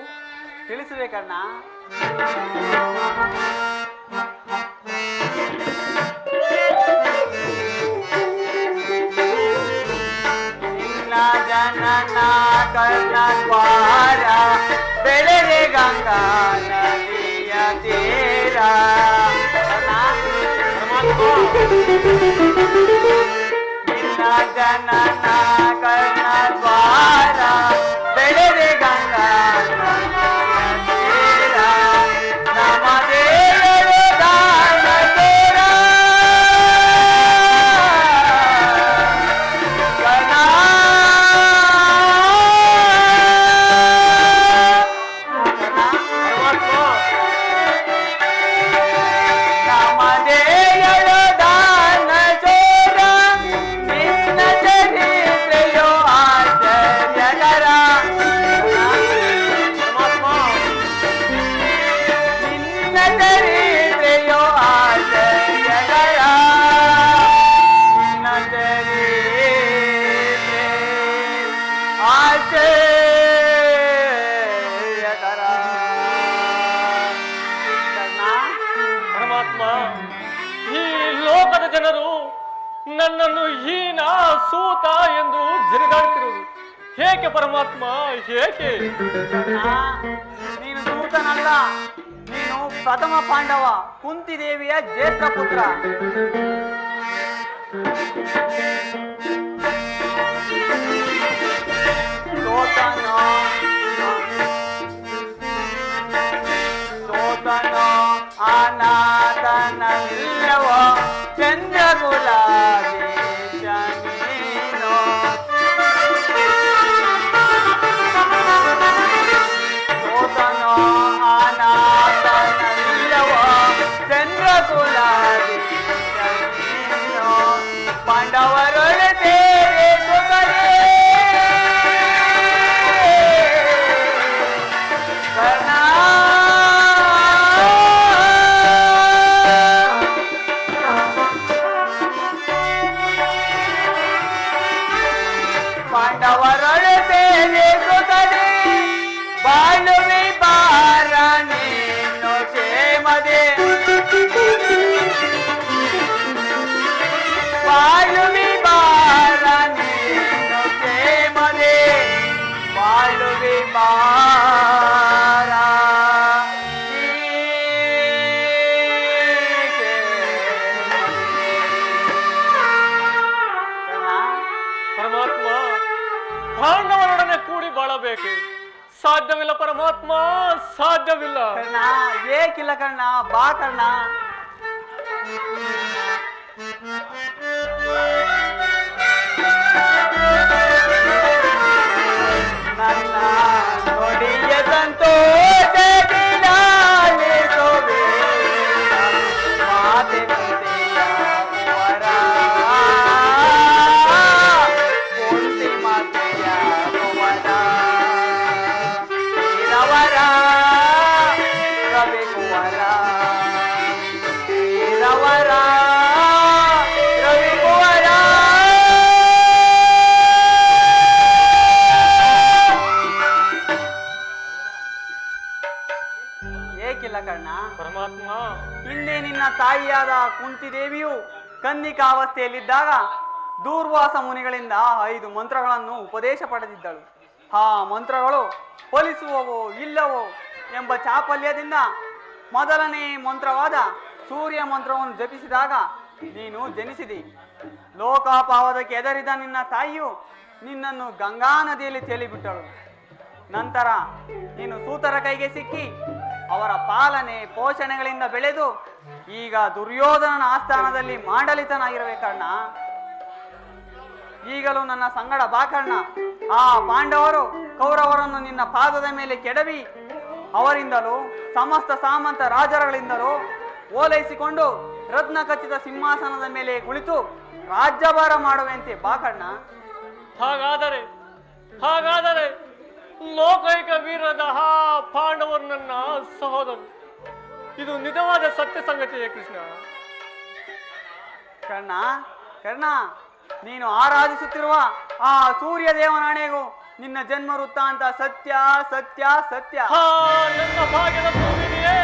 ತಿಳಿಸಬೇಕಣ್ಣ. ನಿನ್ನ ಜನನ ಕರ್ಣದ್ವಾರ ಬೆಳೆದೆ ಗಂಗಾ ನದಿಯ ತೀರ. ನಿನ್ನ ಜನನ ಕರ್ಣದ್ವಾರ ಬೆಳೆದೆ ಗಂಗಾ ಜನರು ನನ್ನನ್ನು ಹೀನ ಸೂತ ಎಂದು ಜರಿದಾಡುತ್ತಿರುವುದು ಹೇಗೆ ಪರಮಾತ್ಮ, ಹೇಗೆ? ನೀನು ಸೂತನಲ್ಲ, ನೀನು ಪ್ರಥಮ ಪಾಂಡವ ಕುಂತಿದೇವಿಯ ಜ್ಯೇಷ್ಠ ಪುತ್ರ. ಸೋತನೋ ಅನಾಥನಲ್ಲವೋ ಚಂದ್ರಗುಲಾಬಿ ಜಮೀನೋ. ಸೋತನೋ ಅನಾಥನಲ್ಲವೋ ಚಂದ್ರಗುಲಾಬಿ ಜಮೀನೋ. ಪಾಂಡವರೊಳೆ ಬೇರೆ ಸುಖರೇ ಕರ್ಣ. ಪಾಂಡವರೊಳೆ ಬೇರೆ ಸುಖರೇ ಬಾಳುವೆ ಬಾರ ನೀನು ಕ್ಷೇಮದೆ. ಬಾಳುವೆ ಬಾರ ನೀನು ಕ್ಷೇಮದೆ. ಬಾಳುವೆ ಬಾರ ಪರಮಾತ್ಮ, ಪಾಂಡವರೊಡನೆ ಕೂಡಿ ಬಾಳಬೇಕು. ಸಾಧ್ಯವಿಲ್ಲ ಪರಮಾತ್ಮ, ಸಾಧ್ಯವಿಲ್ಲ. ಕರ್ಣ, ಏಕಿಲ್ಲ ಕರ್ಣ, ಬಾ ಕರ್ಣ. ನನ್ನ ನುಡಿಯ ಸಂತೋಷದಿಲಾಲಿಸುವೆ ಮಾತೆ ಕುಂತಿಯಾಗುವರ ಕುಂತಿ ಮಾತೆಯಾಗುವರ ನೀರವರ ರವಿಗುವರ ನೀರವರ ರವಿಗುವರ. ಏಕಿಲ್ಲ ಕರ್ಣ. ಪರಮಾತ್ಮ, ಹಿಂದೆ ನಿನ್ನ ತಾಯಿಯಾದ ಕುಂತಿದೇವಿಯು ಕನ್ನಿಕಾವಸ್ಥೆಯಲ್ಲಿದ್ದಾಗ ದೂರ್ವಾಸ ಮುನಿಗಳಿಂದ 5 ಮಂತ್ರಗಳನ್ನು ಉಪದೇಶ ಪಡೆದಿದ್ದಳು. ಆ ಮಂತ್ರಗಳು ಫಲಿಸುವವೋ ಇಲ್ಲವೋ ಎಂಬ ಚಾಪಲ್ಯದಿಂದ ಮೊದಲನೇ ಮಂತ್ರವಾದ ಸೂರ್ಯ ಮಂತ್ರವನ್ನು ಜಪಿಸಿದಾಗ ನೀನು ಜನಿಸಿದಿ. ಲೋಕಾಪಾವದಕ್ಕೆ ಎದರಿದ ನಿನ್ನ ತಾಯಿಯು ನಿನ್ನನ್ನು ಗಂಗಾ ನದಿಯಲ್ಲಿ ತೇಲಿಬಿಟ್ಟಳು. ನಂತರ ನೀನು ಸೂತರ ಕೈಗೆ ಸಿಕ್ಕಿ ಅವರ ಪಾಲನೆ ಪೋಷಣೆಗಳಿಂದ ಬೆಳೆದು ಈಗ ದುರ್ಯೋಧನನ ಆಸ್ಥಾನದಲ್ಲಿ ಮಾಂಡಲಿತನಾಗಿರಬೇಕಣ್ಣ. ಈಗಲೂ ನನ್ನ ಸಂಗಡ ಬಾಕಣ್ಣ. ಆ ಪಾಂಡವರು ಕೌರವರನ್ನು ನಿನ್ನ ಪಾದದ ಮೇಲೆ ಕೆಡವಿ ಅವರಿಂದಲೂ ಸಮಸ್ತ ಸಾಮಂತ ರಾಜರುಗಳಿಂದಲೂ ಓಲೈಸಿಕೊಂಡು ರತ್ನ ಖಚಿತ ಸಿಂಹಾಸನದ ಮೇಲೆ ಕುಳಿತು ರಾಜ್ಯಭಾರ ಮಾಡುವಂತೆ ಬಾಕಣ್ಣ. ಹಾಗಾದರೆ ಲೋಕೈಕ ವೀರದ ಆ ಪಾಂಡವರು ನನ್ನ ಸಹೋದರು. ಇದು ನಿಜವಾದ ಸತ್ಯ ಸಂಗತಿಯೇ ಕೃಷ್ಣ? ಕರ್ಣ, ನೀನು ಆರಾಧಿಸುತ್ತಿರುವ ಆ ಸೂರ್ಯ ದೇವನಾಣೆಗೂ ನಿನ್ನ ಜನ್ಮ ವೃತ್ತಾಂತ ಸತ್ಯ ಸತ್ಯ ಸತ್ಯ. ನನ್ನ ಭಾಗ್ಯದ ಭೂಮಿಯೇ,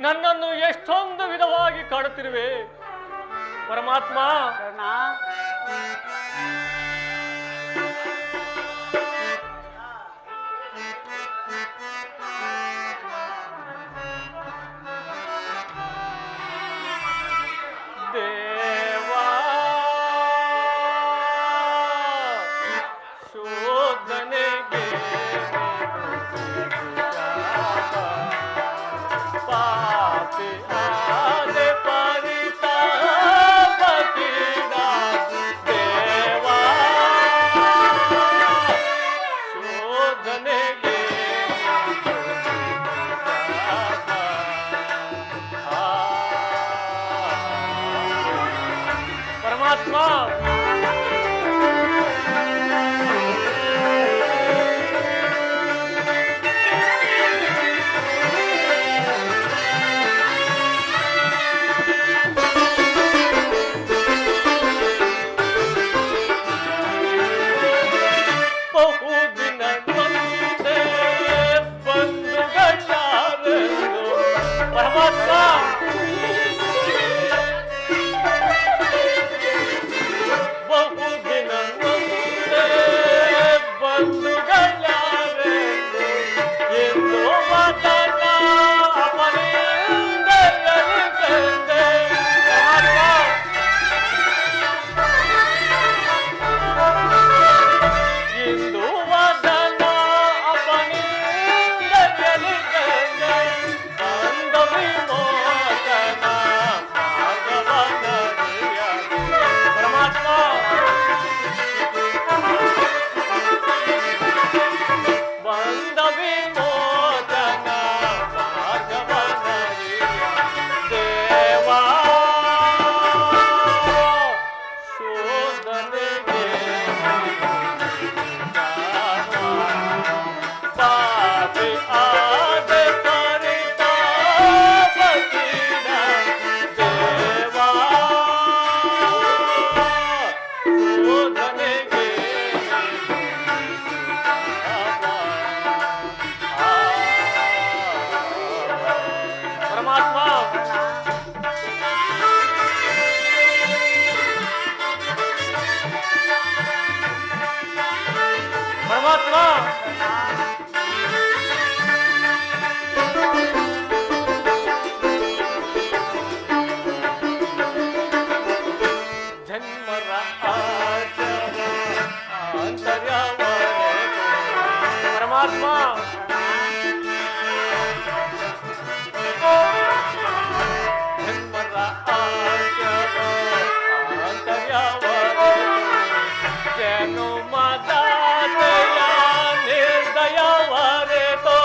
ನನ್ನನ್ನು ಎಷ್ಟೊಂದು ವಿಧವಾಗಿ ಕಾಡುತ್ತಿರುವೆ ಪರಮಾತ್ಮ. ದೇವಾ ಶೋಧನೆಗೆ ಪಾಪಿ ಆದೆ ಪರಿತಾಪಕೀಡ. ದೇವಾ ಶೋಧನೆಗೆ ಪರಮಾತ್ಮ. ಬಹುದಿನ ನೊಂದೆ ಬಂಧುಗಳಾರೆಂದು ಪರಮಾತ್ಮ. ಬಹುದಿನ ನೊಂದೆ ಬಂಧುಗಳಾರೆಂದು ಎಂದು ಮಾತನ್ನ ಅಪನಿಂದಲಲ್ಲಿ ತಂದೆ ಇಂದು ವಾದನ ಅಪನಿಂದಲಲ್ಲಿ ತಂದೆ ಅಂದ ವಿಮೋಚನ ಭಾಗವತರಿಯ ಪರಮಾತ್ಮ. ಬಂದ ವಿಮೋಚನ ಭಾಗವತರಿಯ ದೇವಾ ಶೋಧನೆಗೆ ಪಾಪಿ ಆದೆ ಪರಿತಾಪಕೀಡ. ದೇವಾ ಶೋಧನೆಗೆ ಪರಮಾತ್ಮ. ಪರಮಾತ್ಮ ಜನ್ಮರ ಆಚರ ಆಂತರ್ಯವರೆಗೂ ಪರಮಾತ್ಮ. ಜನ್ಮರ ಆಚರ ಆಂತರ್ಯವರೆಗೂ ಜನುಮದಾತೆಯ ನಿರ್ದಯವರೆತೋ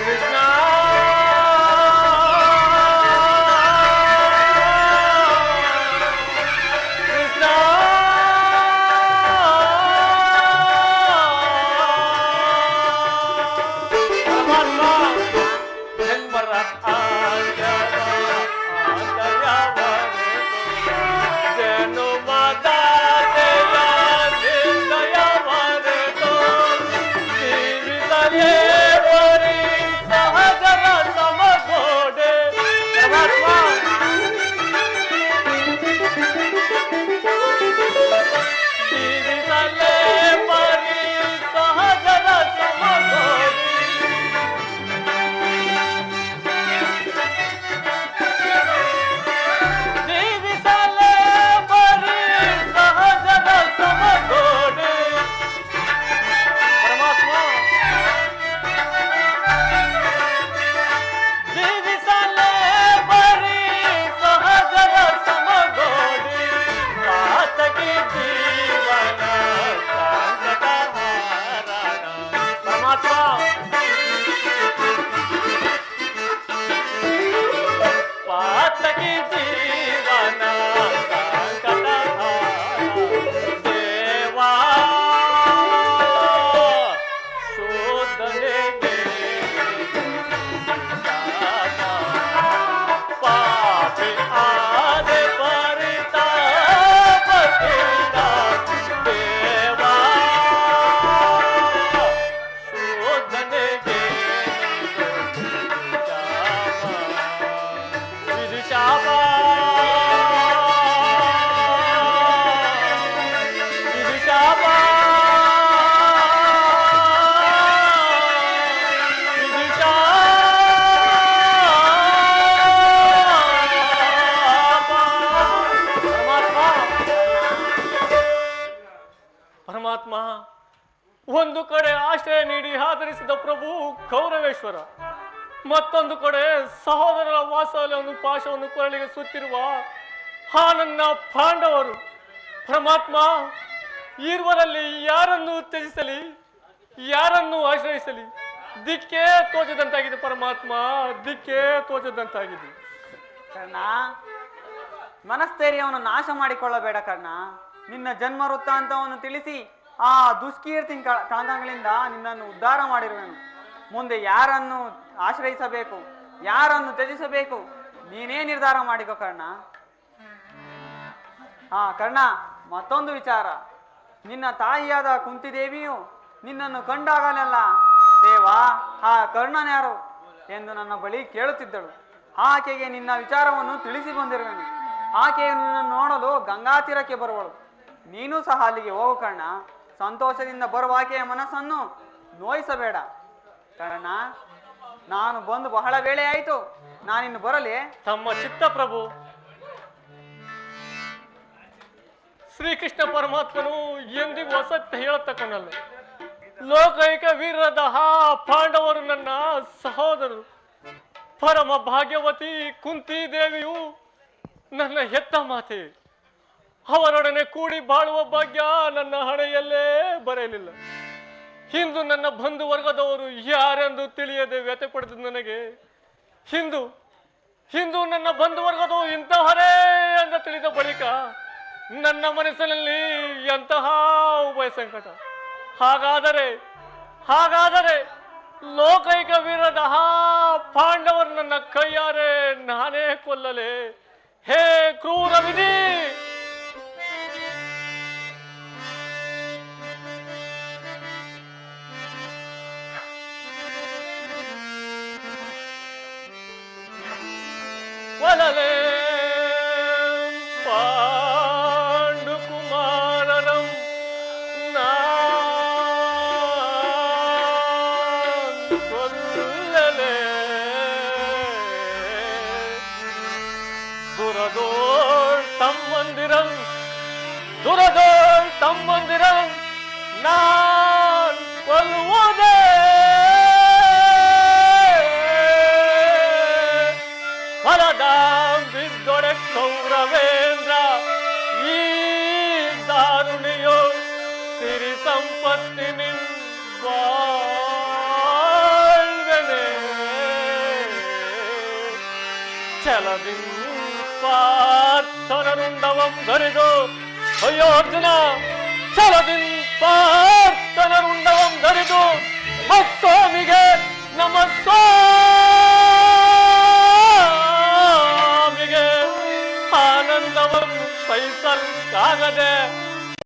ಕೃಷ್ಣ. ಕೃಷ್ಣ ಪರಮಾತ್ಮ. ಜನ್ಮರ ಆಚರ ಆಂತರ್ಯವರೆಗೂ ಪರಮಾತ್ಮ, ಒಂದು ಕಡೆ ಆಶ್ರಯ ನೀಡಿ ಆಧರಿಸಿದ ಪ್ರಭು ಕೌರವೇಶ್ವರ, ಮತ್ತೊಂದು ಕಡೆ ಸಹೋದರರ ವಾತ್ಸಲ್ಯವನ್ನು ಪಾಶವನ್ನು ಕೊರಳಿಗೆ ಸುತ್ತಿರುವ ಆ ನನ್ನ ಪಾಂಡವರು. ಪರಮಾತ್ಮ, ಇರುವರಲ್ಲಿ ಯಾರನ್ನು ತ್ಯಜಿಸಲಿ, ಯಾರನ್ನು ಆಶ್ರಯಿಸಲಿ, ದಿಕ್ಕೇ ತೋಚದಂತಾಗಿದೆ ಪರಮಾತ್ಮ, ದಿಕ್ಕೇ ತೋಚದಂತಾಗಿದೆ. ಕರ್ಣ, ಮನಸ್ಥೈರ್ಯವನ್ನು ನಾಶ ಮಾಡಿಕೊಳ್ಳಬೇಡ ಕರ್ಣ. ನಿನ್ನ ಜನ್ಮ ವೃತ್ತಾಂತವನ್ನು ತಿಳಿಸಿ ಆ ದುಷ್ಕೀರ್ತಿ ಕಳಂಕಗಳಿಂದ ನಿನ್ನನ್ನು ಉದ್ಧಾರ ಮಾಡಿರುವೆನು. ಮುಂದೆ ಯಾರನ್ನು ಆಶ್ರಯಿಸಬೇಕು, ಯಾರನ್ನು ತ್ಯಜಿಸಬೇಕು, ನೀನೇ ನಿರ್ಧಾರ ಮಾಡಿಕೊ ಕರ್ಣ. ಕರ್ಣ, ಮತ್ತೊಂದು ವಿಚಾರ. ನಿನ್ನ ತಾಯಿಯಾದ ಕುಂತಿದೇವಿಯು ನಿನ್ನನ್ನು ಕಂಡಾಗಲೆಲ್ಲ ದೇವಾ ಆ ಕರ್ಣನ್ಯಾರು ಎಂದು ನನ್ನ ಬಳಿ ಕೇಳುತ್ತಿದ್ದಳು. ಆಕೆಗೆ ನಿನ್ನ ವಿಚಾರವನ್ನು ತಿಳಿಸಿ ಬಂದಿರುವೆನು. ಆಕೆಯು ನಿನ್ನನ್ನು ನೋಡಲು ಗಂಗಾ ತೀರಕ್ಕೆ ಬರುವಳು. ನೀನು ಸಹ ಅಲ್ಲಿಗೆ ಹೋಗು ಕರ್ಣ. ಸಂತೋಷದಿಂದ ಬರುವ ಆಕೆಯ ಮನಸ್ಸನ್ನು ನೋಯಿಸಬೇಡ ಕರ್ಣ. ನಾನು ಬಂದು ಬಹಳ ವೇಳೆ ಆಯಿತು, ನಾನಿನ್ನು ಬರಲಿ. ತಮ್ಮ ಚಿತ್ತ ಪ್ರಭು. ಶ್ರೀಕೃಷ್ಣ ಪರಮಾತ್ಮನು ಎಂದಿಗೂ ಅಸತ್ಯ ಹೇಳತಕ್ಕನಲ್ಲ. ಲೋಕೈಕ ವೀರದ ಆ ಪಾಂಡವರು ನನ್ನ ಸಹೋದರರು. ಪರಮ ಭಾಗ್ಯವತಿ ಕುಂತಿ ದೇವಿಯು ನನ್ನ ಹೆತ್ತ ಮಾತೆ. ಅವರೊಡನೆ ಕೂಡಿ ಬಾಳುವ ಭಾಗ್ಯ ನನ್ನ ಹಣೆಯಲ್ಲೇ ಬರೆಯಲಿಲ್ಲ. ಇಂದು ನನ್ನ ಬಂಧು ವರ್ಗದವರು ಯಾರೆಂದು ತಿಳಿಯದೆ ವ್ಯಥೆ ಪಡೆದ ನನಗೆ ಹಿಂದು ನನ್ನ ಬಂಧು ವರ್ಗದವರು ಇಂತಹರೇ ಎಂದು ತಿಳಿದ ಬಳಿಕ ನನ್ನ ಮನಸ್ಸಿನಲ್ಲಿ ಎಂತಹ ಉಭಯ ಸಂಕಟ. ಹಾಗಾದರೆ ಲೋಕೈಕ ವೀರದ ಪಾಂಡವರು ನನ್ನ ಕೈಯಾರೆ ನಾನೇ ಕೊಲ್ಲಲೆ? ಹೇ ಕ್ರೂರ ವಿಧಿ! ವಲಲೆ ಪಾಂಡು ಕುಮಾರರಂ ಕೊಲ್ಲಲೆ ದುರದೋಳ್ ತಮ್ಮಂದಿರಂ ನಾನ್ ಕೊಲ್ಲುವುದೇ. ಹೊಲದಾಂಬಿದ್ದೊಡೆ ಕೌರವೇಂದ್ರ ಈ ದಾರುಣಿಯೋ ಸಿರಿ ಸಂಪತ್ತಿ ನಿಂಬಾಳ್ವೆನೆ ಛಲದಿಂ ಪಾರ್ಥನರುಂಡವಂ ಧರಿದು ಅಯ್ಯೋ ಅರ್ಜುನ ಛಲದಿಂ ಪಾರ್ಥನರು